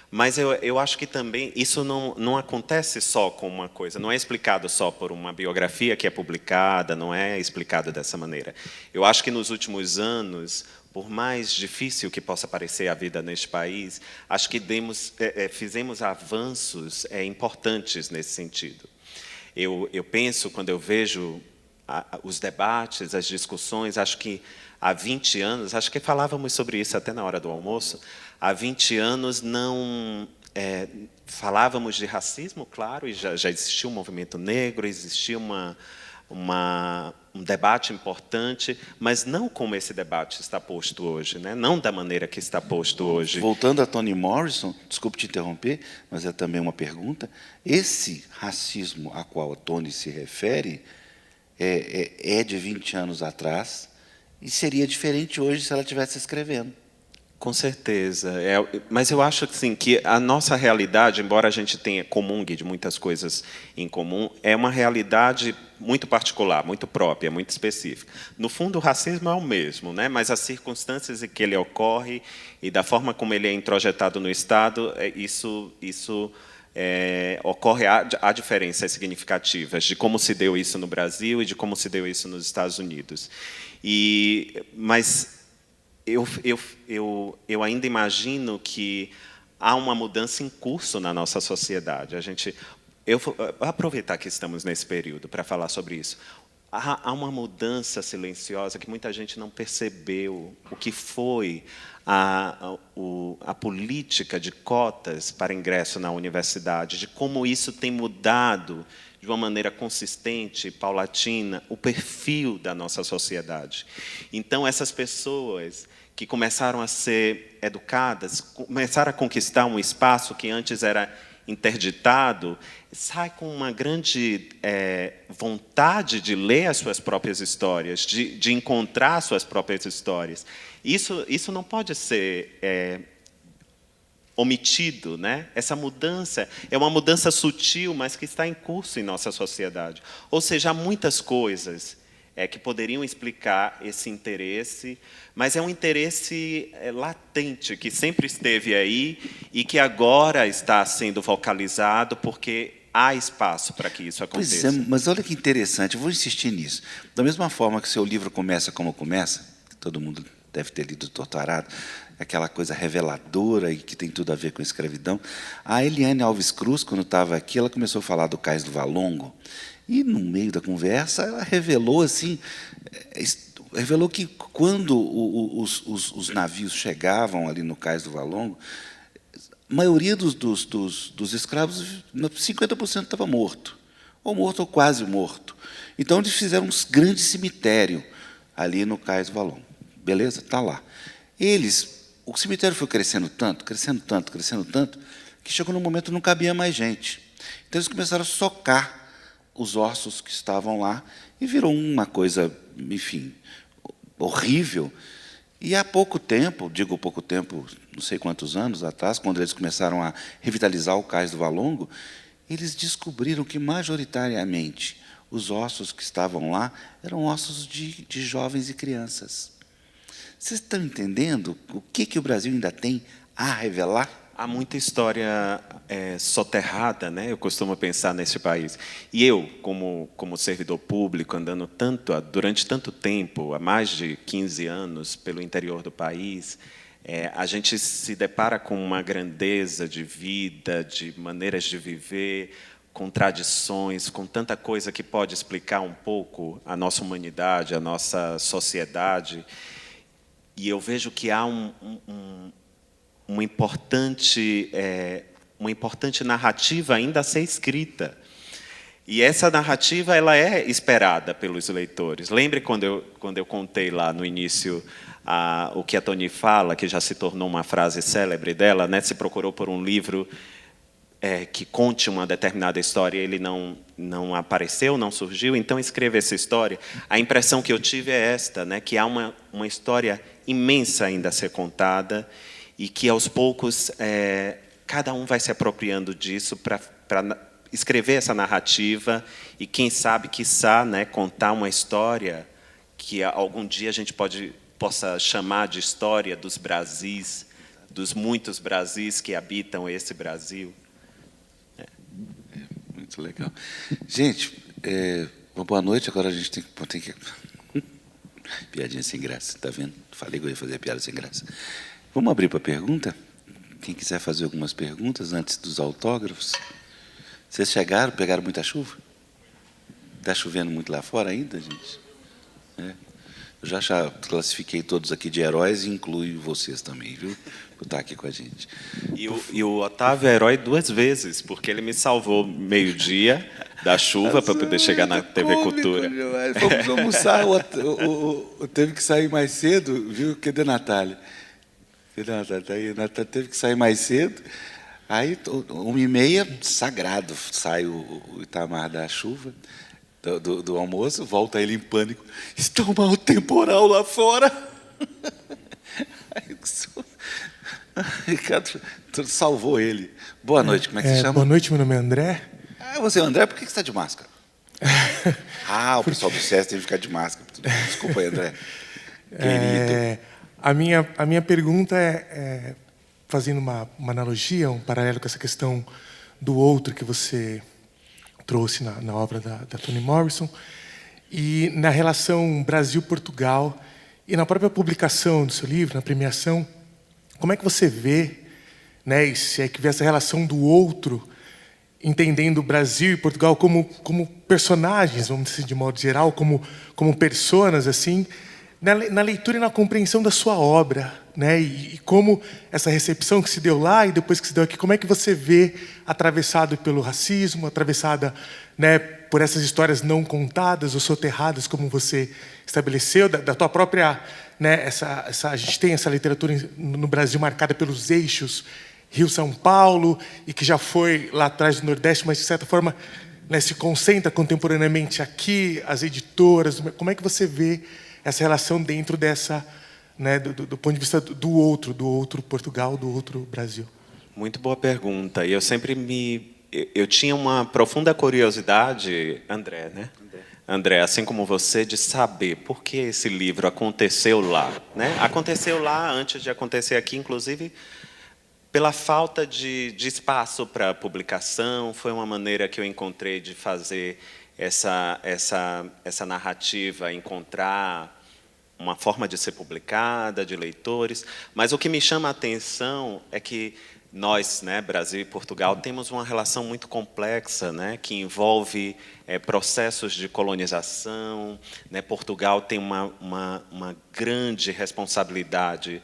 C: Mas eu acho que também isso não acontece só com uma coisa, não é explicado só por uma biografia que é publicada, não é explicado dessa maneira. Eu acho que nos últimos anos, por mais difícil que possa parecer a vida neste país, acho que fizemos avanços importantes nesse sentido. Eu penso, quando eu vejo os debates, as discussões, acho que há 20 anos, acho que falávamos sobre isso até na hora do almoço, há 20 anos não falávamos de racismo, claro, e já existia um movimento negro, existia um debate importante, mas não como esse debate está posto hoje, né? Não da maneira que está posto hoje.
B: Voltando a Toni Morrison, desculpe te interromper, mas é também uma pergunta, esse racismo a qual a Toni se refere é de 20 anos atrás e seria diferente hoje se ela estivesse escrevendo.
C: Com certeza. Mas eu acho assim, que a nossa realidade, embora a gente tenha comungue de muitas coisas em comum, é uma realidade muito particular, muito própria, muito específica. No fundo, o racismo é o mesmo, né? Mas as circunstâncias em que ele ocorre e da forma como ele é introjetado no Estado, isso ocorre há diferenças significativas de como se deu isso no Brasil e de como se deu isso nos Estados Unidos. Mas eu ainda imagino que há uma mudança em curso na nossa sociedade. Eu vou aproveitar que estamos nesse período para falar sobre isso. Há uma mudança silenciosa que muita gente não percebeu, o que foi a política de cotas para ingresso na universidade, de como isso tem mudado de uma maneira consistente, paulatina, o perfil da nossa sociedade. Então, essas pessoas que começaram a ser educadas, começaram a conquistar um espaço que antes era interditado, sai com uma grande vontade de ler as suas próprias histórias, de encontrar as suas próprias histórias. Isso não pode ser omitido, né? Essa mudança é uma mudança sutil, mas que está em curso em nossa sociedade. Ou seja, há muitas coisas que poderiam explicar esse interesse, mas é um interesse latente, que sempre esteve aí e que agora está sendo vocalizado porque há espaço para que isso aconteça.
B: Pois é, mas olha que interessante, eu vou insistir nisso. Da mesma forma que seu livro começa como começa, todo mundo deve ter lido Torturado, aquela coisa reveladora e que tem tudo a ver com a escravidão. A Eliane Alves Cruz, quando estava aqui, ela começou a falar do Cais do Valongo, e, no meio da conversa, ela revelou que, quando os navios chegavam ali no Cais do Valongo, a maioria dos escravos, 50% estava morto, ou quase morto. Então, eles fizeram um grande cemitério ali no Cais do Valongo. Beleza? Está lá. O cemitério foi crescendo tanto, que chegou num momento que não cabia mais gente. Então, eles começaram a socar os ossos que estavam lá, e virou uma coisa, enfim, horrível. E há pouco tempo, não sei quantos anos atrás, quando eles começaram a revitalizar o Cais do Valongo, eles descobriram que, majoritariamente, os ossos que estavam lá eram ossos de jovens e crianças. Vocês estão entendendo o que o Brasil ainda tem a revelar?
C: Há muita história soterrada, né? Eu costumo pensar nesse país. E eu, como servidor público, andando durante tanto tempo, há mais de 15 anos, pelo interior do país, a gente se depara com uma grandeza de vida, de maneiras de viver, com tradições, com tanta coisa que pode explicar um pouco a nossa humanidade, a nossa sociedade. E eu vejo que há uma importante narrativa ainda a ser escrita. E essa narrativa ela é esperada pelos leitores. Lembre quando eu contei lá no início o que a Toni fala, que já se tornou uma frase célebre dela, né? Se procurou por um livro que conte uma determinada história, ele não apareceu, não surgiu, então escreva essa história. A impressão que eu tive é esta, né? Que há uma história imensa ainda a ser contada, e que, aos poucos, cada um vai se apropriando disso para escrever essa narrativa e, quem sabe, quiçá, né, contar uma história que algum dia a gente possa chamar de história dos Brasis, dos muitos Brasis que habitam esse Brasil.
B: Muito legal. Gente, uma boa noite. Agora a gente tem que... Piadinha sem graça, tá vendo? Falei que eu ia fazer piada sem graça. Vamos abrir para pergunta? Quem quiser fazer algumas perguntas antes dos autógrafos. Vocês chegaram, pegaram muita chuva? Está chovendo muito lá fora ainda, gente? Eu já classifiquei todos aqui de heróis e incluo vocês também, viu? Por estar aqui com a gente.
C: E o Otávio é herói 2 vezes, porque ele me salvou meio-dia da chuva para poder chegar na TV Cultura.
B: Fomos almoçar, teve que sair mais cedo, viu? Cadê a Natália? Cadê a Natália? Tá aí. A Natália teve que sair mais cedo. Aí, 1h30, sagrado, sai o Itamar da chuva, do almoço, volta ele em pânico. Está um mau temporal lá fora. Aí, Ricardo salvou ele. Boa noite, como é que se chama?
D: Boa noite, meu nome é André.
B: Você é o André, por que você está de máscara? O pessoal do SESC tem que ficar de máscara. Desculpa aí, André. Querido.
D: A minha pergunta fazendo uma analogia, um paralelo com essa questão do outro que você trouxe na obra da Toni Morrison, e na relação Brasil-Portugal, e na própria publicação do seu livro, na premiação, como é que você vê, né, e se é que vê essa relação do outro, entendendo o Brasil e Portugal como personagens, vamos dizer de modo geral, como personas, assim, na leitura e na compreensão da sua obra, né? E como essa recepção que se deu lá e depois que se deu aqui, como é que você vê atravessado pelo racismo, atravessada, né, por essas histórias não contadas ou soterradas, como você estabeleceu, da tua própria, né, a gente tem essa literatura no Brasil marcada pelos eixos Rio-São Paulo, e que já foi lá atrás do Nordeste, mas de certa forma, né, se concentra contemporaneamente aqui, as editoras. Como é que você vê essa relação dentro dessa, né, do ponto de vista do outro Portugal, do outro Brasil?
C: Muito boa pergunta. E eu sempre eu tinha uma profunda curiosidade, André, né? André, assim como você, de saber por que esse livro aconteceu lá, né? Aconteceu lá antes de acontecer aqui, inclusive pela falta de espaço para publicação. Foi uma maneira que eu encontrei de fazer essa narrativa, encontrar uma forma de ser publicada, de leitores. Mas o que me chama a atenção é que nós, né, Brasil e Portugal, temos uma relação muito complexa, né, que envolve processos de colonização, né. Portugal tem uma grande responsabilidade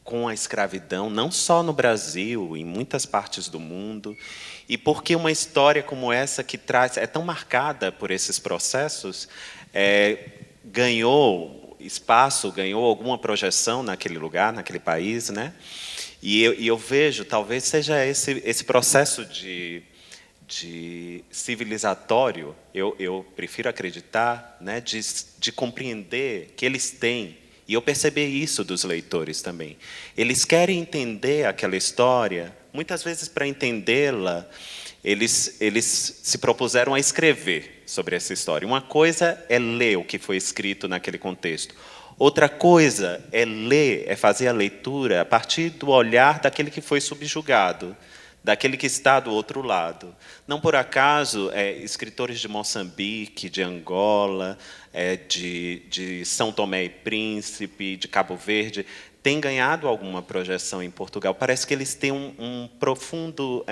C: com a escravidão, não só no Brasil, em muitas partes do mundo. E porque uma história como essa, que é tão marcada por esses processos, ganhou espaço, ganhou alguma projeção naquele lugar, naquele país, né? E eu vejo, talvez seja esse processo de civilizatório, eu prefiro acreditar, né, de compreender que eles têm. E eu percebi isso dos leitores também. Eles querem entender aquela história. Muitas vezes, para entendê-la, eles se propuseram a escrever sobre essa história. Uma coisa é ler o que foi escrito naquele contexto. Outra coisa é ler, é fazer a leitura a partir do olhar daquele que foi subjugado, daquele que está do outro lado. Não por acaso, escritores de Moçambique, de Angola, de São Tomé e Príncipe, de Cabo Verde, têm ganhado alguma projeção em Portugal. Parece que eles têm um profundo,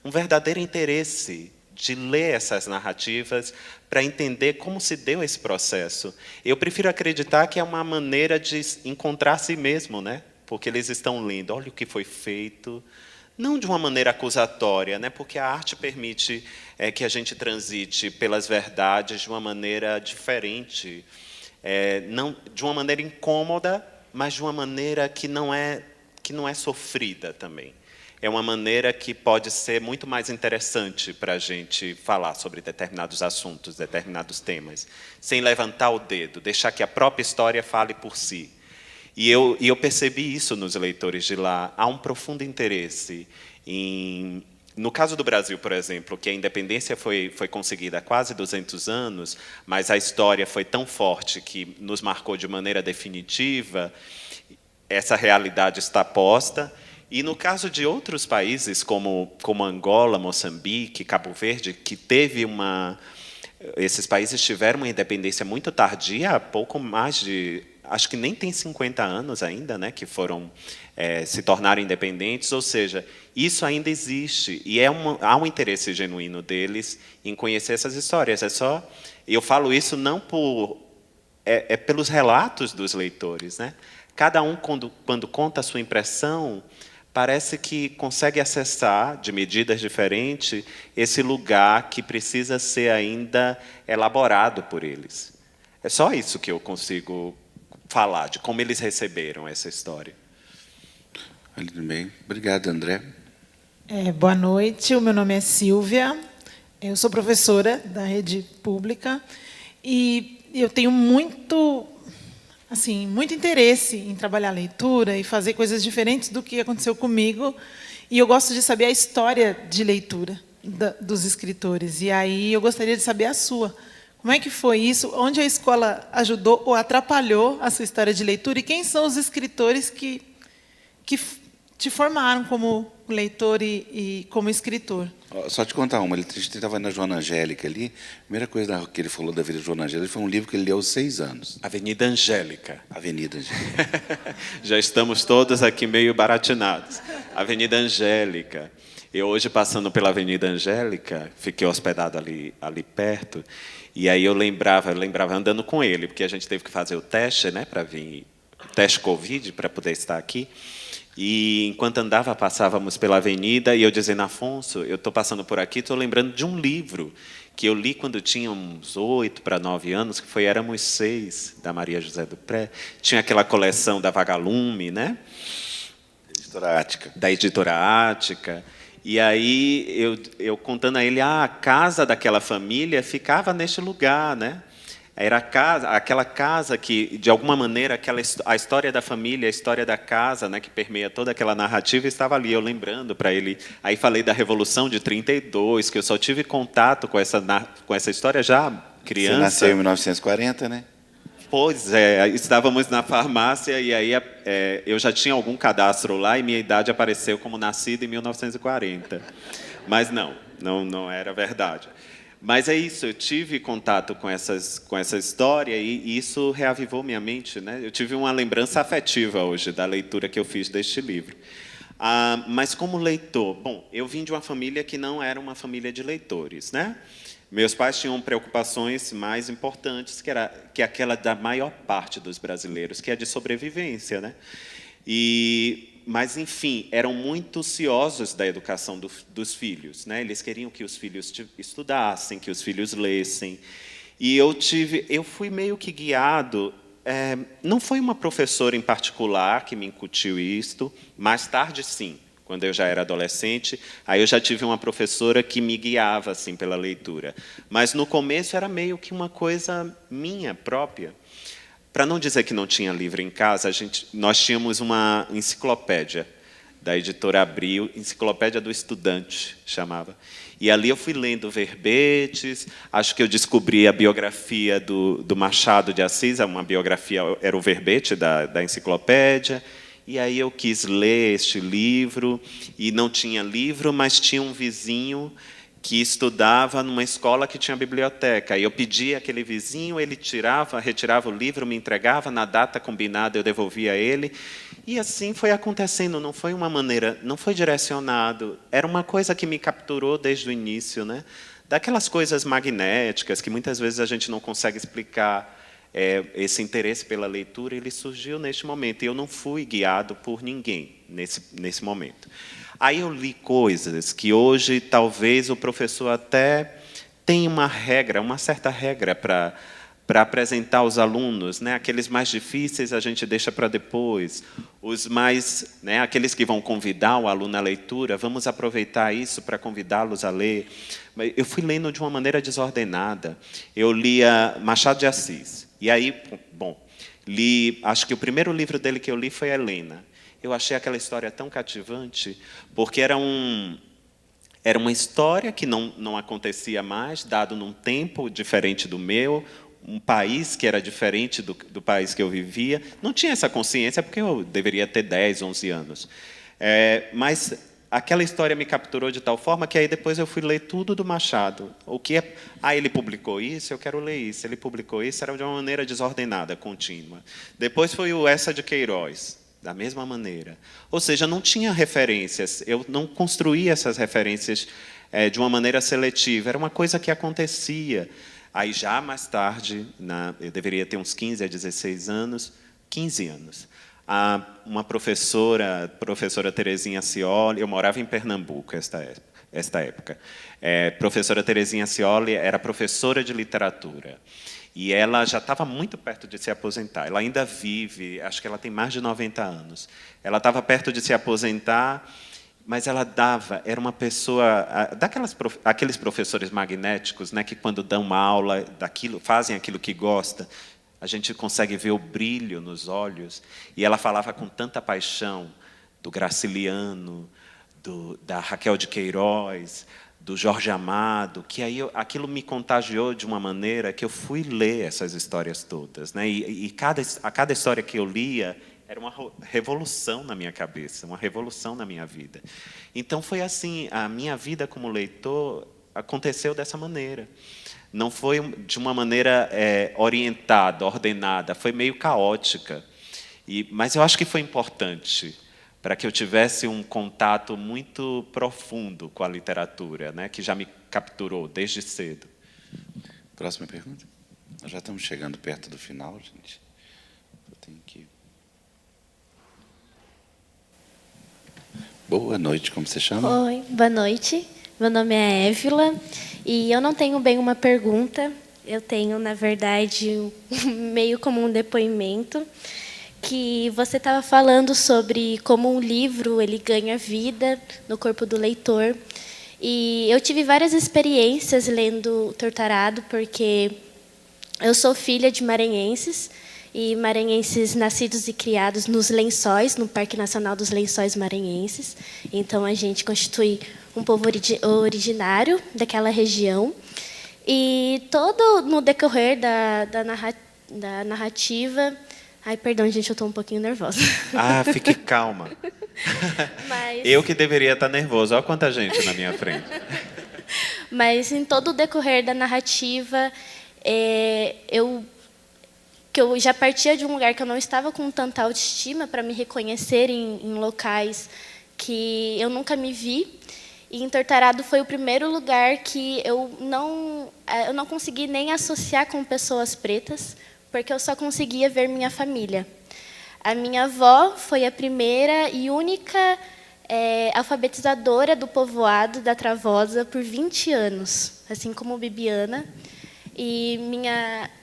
C: um verdadeiro interesse de ler essas narrativas para entender como se deu esse processo. Eu prefiro acreditar que é uma maneira de encontrar si mesmo, né? Porque eles estão lendo, olha o que foi feito, não de uma maneira acusatória, né? Porque a arte permite que a gente transite pelas verdades de uma maneira diferente, não de uma maneira incômoda, mas de uma maneira que não é sofrida também. É uma maneira que pode ser muito mais interessante para a gente falar sobre determinados assuntos, determinados temas, sem levantar o dedo, deixar que a própria história fale por si. E eu percebi isso nos leitores de lá. Há um profundo interesse em... No caso do Brasil, por exemplo, que a independência foi conseguida há quase 200 anos, mas a história foi tão forte que nos marcou de maneira definitiva, essa realidade está posta. E no caso de outros países, como Angola, Moçambique, Cabo Verde, que esses países tiveram uma independência muito tardia, há pouco mais de... Acho que nem tem 50 anos ainda, né, que se tornaram independentes, ou seja, isso ainda existe, e há um interesse genuíno deles em conhecer essas histórias. Eu falo isso não pelos relatos dos leitores, né? Cada um, quando conta a sua impressão, parece que consegue acessar, de medidas diferentes, esse lugar que precisa ser ainda elaborado por eles. É só isso que eu consigo falar, de como eles receberam essa história.
B: Muito bem. Obrigado, André.
E: Boa noite, o meu nome é Silvia, eu sou professora da rede pública e eu tenho muito interesse em trabalhar a leitura e fazer coisas diferentes do que aconteceu comigo, e eu gosto de saber a história de leitura dos escritores, e aí eu gostaria de saber a sua. Como é que foi isso? Onde a escola ajudou ou atrapalhou a sua história de leitura? E quem são os escritores que te formaram como leitor e como escritor?
B: Só te contar uma. Ele estava na Joana Angélica ali. A primeira coisa que ele falou da vida de Joana Angélica foi um livro que ele leu aos 6 anos.
C: Avenida Angélica.
B: Avenida Angélica.
C: Já estamos todos aqui meio baratinados. Avenida Angélica. Eu hoje, passando pela Avenida Angélica, fiquei hospedado ali perto, e aí eu lembrava andando com ele, porque a gente teve que fazer o teste, né, para vir, teste Covid, para poder estar aqui. E, enquanto andava, passávamos pela avenida, e eu dizendo, Afonso, eu estou passando por aqui, estou lembrando de um livro que eu li quando tinha uns 8 para 9 anos, que foi Éramos 6, da Maria José Dupré. Tinha aquela coleção da Vagalume, né?
B: Editora Ática. Da
C: Editora Ática. E aí, eu contando a ele, a casa daquela família ficava neste lugar, né? Era aquela casa que, de alguma maneira, a história da família, a história da casa, né, que permeia toda aquela narrativa, estava ali, eu lembrando para ele. Aí falei da Revolução de 32, que eu só tive contato com essa história já criança.
B: Você nasceu em 1940, né?
C: Pois é, estávamos na farmácia e aí eu já tinha algum cadastro lá e minha idade apareceu como nascido em 1940. Mas não era verdade. Mas é isso, eu tive contato com essa história e isso reavivou minha mente, né? Eu tive uma lembrança afetiva hoje da leitura que eu fiz deste livro. Mas como leitor, bom, eu vim de uma família que não era uma família de leitores, né? Meus pais tinham preocupações mais importantes, que aquela da maior parte dos brasileiros, que é de sobrevivência, né? Mas, enfim, eram muito ciosos da educação dos filhos, né? Eles queriam que os filhos estudassem, que os filhos lessem. E eu fui meio que guiado. Não foi uma professora em particular que me incutiu isto. Mais tarde, sim, quando eu já era adolescente, aí eu já tive uma professora que me guiava assim pela leitura. Mas no começo era meio que uma coisa minha própria. Para não dizer que não tinha livro em casa, nós tínhamos uma enciclopédia da editora Abril, Enciclopédia do Estudante, chamava. E ali eu fui lendo verbetes, acho que eu descobri a biografia do Machado de Assis, uma biografia, era o verbete da enciclopédia, e aí eu quis ler este livro, e não tinha livro, mas tinha um vizinho que estudava numa escola que tinha biblioteca. E eu pedia aquele vizinho, ele retirava o livro, me entregava, na data combinada eu devolvia a ele. E assim foi acontecendo, não foi uma maneira, não foi direcionado, era uma coisa que me capturou desde o início, né? Daquelas coisas magnéticas que muitas vezes a gente não consegue explicar. Esse interesse pela leitura, ele surgiu neste momento, e eu não fui guiado por ninguém nesse momento. Aí eu li coisas que hoje talvez o professor até tenha uma certa regra para apresentar aos alunos, né? Aqueles mais difíceis a gente deixa para depois, os mais, né, aqueles que vão convidar o aluno à leitura, vamos aproveitar isso para convidá-los a ler. Eu fui lendo de uma maneira desordenada. Eu lia Machado de Assis. E aí, bom, acho que o primeiro livro dele que eu li foi Helena. Eu achei aquela história tão cativante, porque era uma história que não acontecia mais, dado num tempo diferente do meu, um país que era diferente do país que eu vivia. Não tinha essa consciência, porque eu deveria ter 10, 11 anos. Mas aquela história me capturou de tal forma que aí depois eu fui ler tudo do Machado. Ele publicou isso, eu quero ler isso. Ele publicou isso, era de uma maneira desordenada, contínua. Depois foi o Essa de Queiroz, da mesma maneira. Ou seja, não tinha referências, eu não construía essas referências de uma maneira seletiva, era uma coisa que acontecia. Aí, já mais tarde, eu deveria ter uns 15 a 16 anos, 15 anos, uma professora Terezinha Cioli, eu morava em Pernambuco esta época. Professora Terezinha Cioli era professora de literatura. E ela já estava muito perto de se aposentar. Ela ainda vive, acho que ela tem mais de 90 anos. Ela estava perto de se aposentar, mas ela era uma pessoa, aqueles professores magnéticos, né, que quando dão uma aula, fazem aquilo que gosta, a gente consegue ver o brilho nos olhos. E ela falava com tanta paixão do Graciliano, da Raquel de Queiroz, do Jorge Amado, que aí aquilo me contagiou de uma maneira que eu fui ler essas histórias todas, né? E cada história que eu lia era uma revolução na minha cabeça, uma revolução na minha vida. Então foi assim, a minha vida como leitor aconteceu dessa maneira. Não foi de uma maneira orientada, ordenada, foi meio caótica. Mas eu acho que foi importante para que eu tivesse um contato muito profundo com a literatura, né, que já me capturou desde cedo.
B: Próxima pergunta. Nós já estamos chegando perto do final, gente. Eu tenho que... Boa noite, como você chama?
F: Oi, boa noite. Meu nome é Évila e eu não tenho bem uma pergunta. Eu tenho, na verdade, meio como um depoimento, que você estava falando sobre como um livro ele ganha vida no corpo do leitor. E eu tive várias experiências lendo Torturado, porque eu sou filha de maranhenses, e maranhenses nascidos e criados nos Lençóis, no Parque Nacional dos Lençóis Maranhenses. Então, a gente constitui um povo originário daquela região. E todo no decorrer da narrativa... Ai, perdão, gente, eu estou um pouquinho nervosa.
C: Fique calma.
F: Mas...
C: Eu que deveria estar nervoso. Olha quanta gente na minha frente.
F: Mas, em todo o decorrer da narrativa, eu já partia de um lugar que eu não estava com tanta autoestima para me reconhecer em locais que eu nunca me vi. E em Torturado foi o primeiro lugar que eu não consegui nem associar com pessoas pretas, porque eu só conseguia ver minha família. A minha avó foi a primeira e única alfabetizadora do povoado da Travosa por 20 anos, assim como Bibiana. E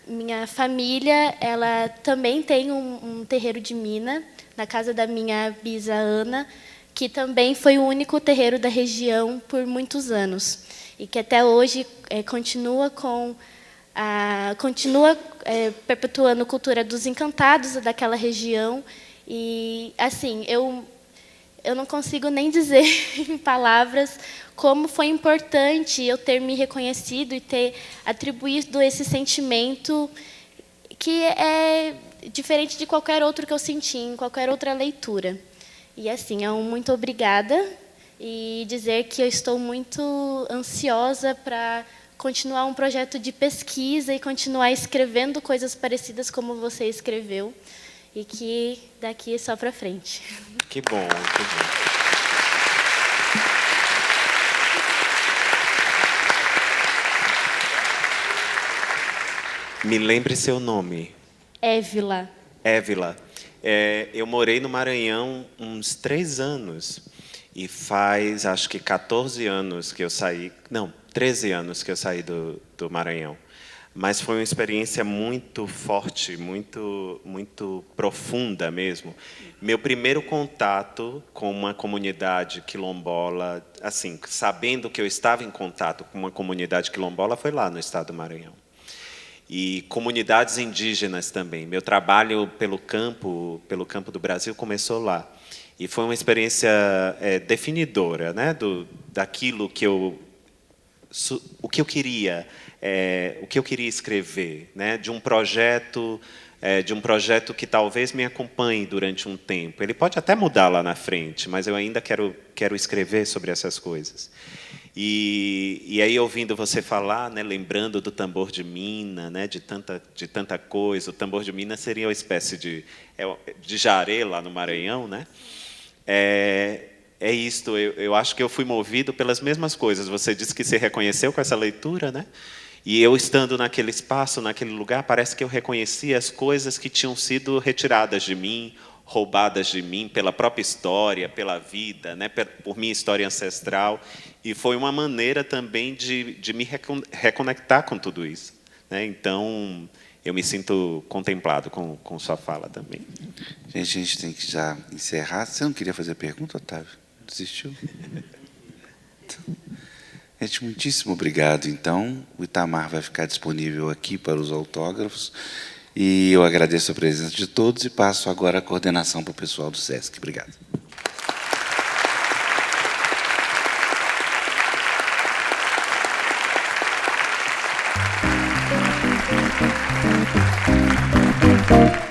F: minha família, ela também tem um terreiro de mina, na casa da minha bisa Ana, que também foi o único terreiro da região por muitos anos. E que até hoje continua perpetuando a cultura dos encantados daquela região. E, assim, eu eu não consigo nem dizer em palavras como foi importante eu ter me reconhecido e ter atribuído esse sentimento que é diferente de qualquer outro que eu senti em qualquer outra leitura. E assim, muito obrigada e dizer que eu estou muito ansiosa para continuar um projeto de pesquisa e continuar escrevendo coisas parecidas como você escreveu, e que daqui é só para frente.
C: Que bom, que bom. Me lembre seu nome.
F: Évila.
C: Évila. Eu morei no Maranhão uns 3 anos. E faz, acho que 14 anos que eu saí... Não, 13 anos que eu saí do Maranhão. Mas foi uma experiência muito forte, muito profunda mesmo. Meu primeiro contato com uma comunidade quilombola, assim, sabendo que eu estava em contato com uma comunidade quilombola, foi lá no estado do Maranhão. E comunidades indígenas também. Meu trabalho pelo campo do Brasil começou lá. E foi uma experiência definidora, né, daquilo que o que eu queria escrever, né, de um projeto que talvez me acompanhe durante um tempo. Ele pode até mudar lá na frente, mas eu ainda quero escrever sobre essas coisas. E aí, ouvindo você falar, né, lembrando do tambor de mina, né, de tanta coisa, o tambor de mina seria uma espécie de jaré lá no Maranhão, né? É isto, eu acho que eu fui movido pelas mesmas coisas. Você disse que se reconheceu com essa leitura, né? E eu, estando naquele espaço, naquele lugar, parece que eu reconhecia as coisas que tinham sido retiradas de mim, roubadas de mim pela própria história, pela vida, né? Por minha história ancestral. E foi uma maneira também de me reconectar com tudo isso, né? Então, eu me sinto contemplado com sua fala também.
B: Gente, a gente tem que já encerrar. Você não queria fazer pergunta, Otávio? Desistiu? Gente, muitíssimo obrigado. Então, o Itamar vai ficar disponível aqui para os autógrafos. E eu agradeço a presença de todos e passo agora a coordenação para o pessoal do SESC. Obrigado.
G: Thank you.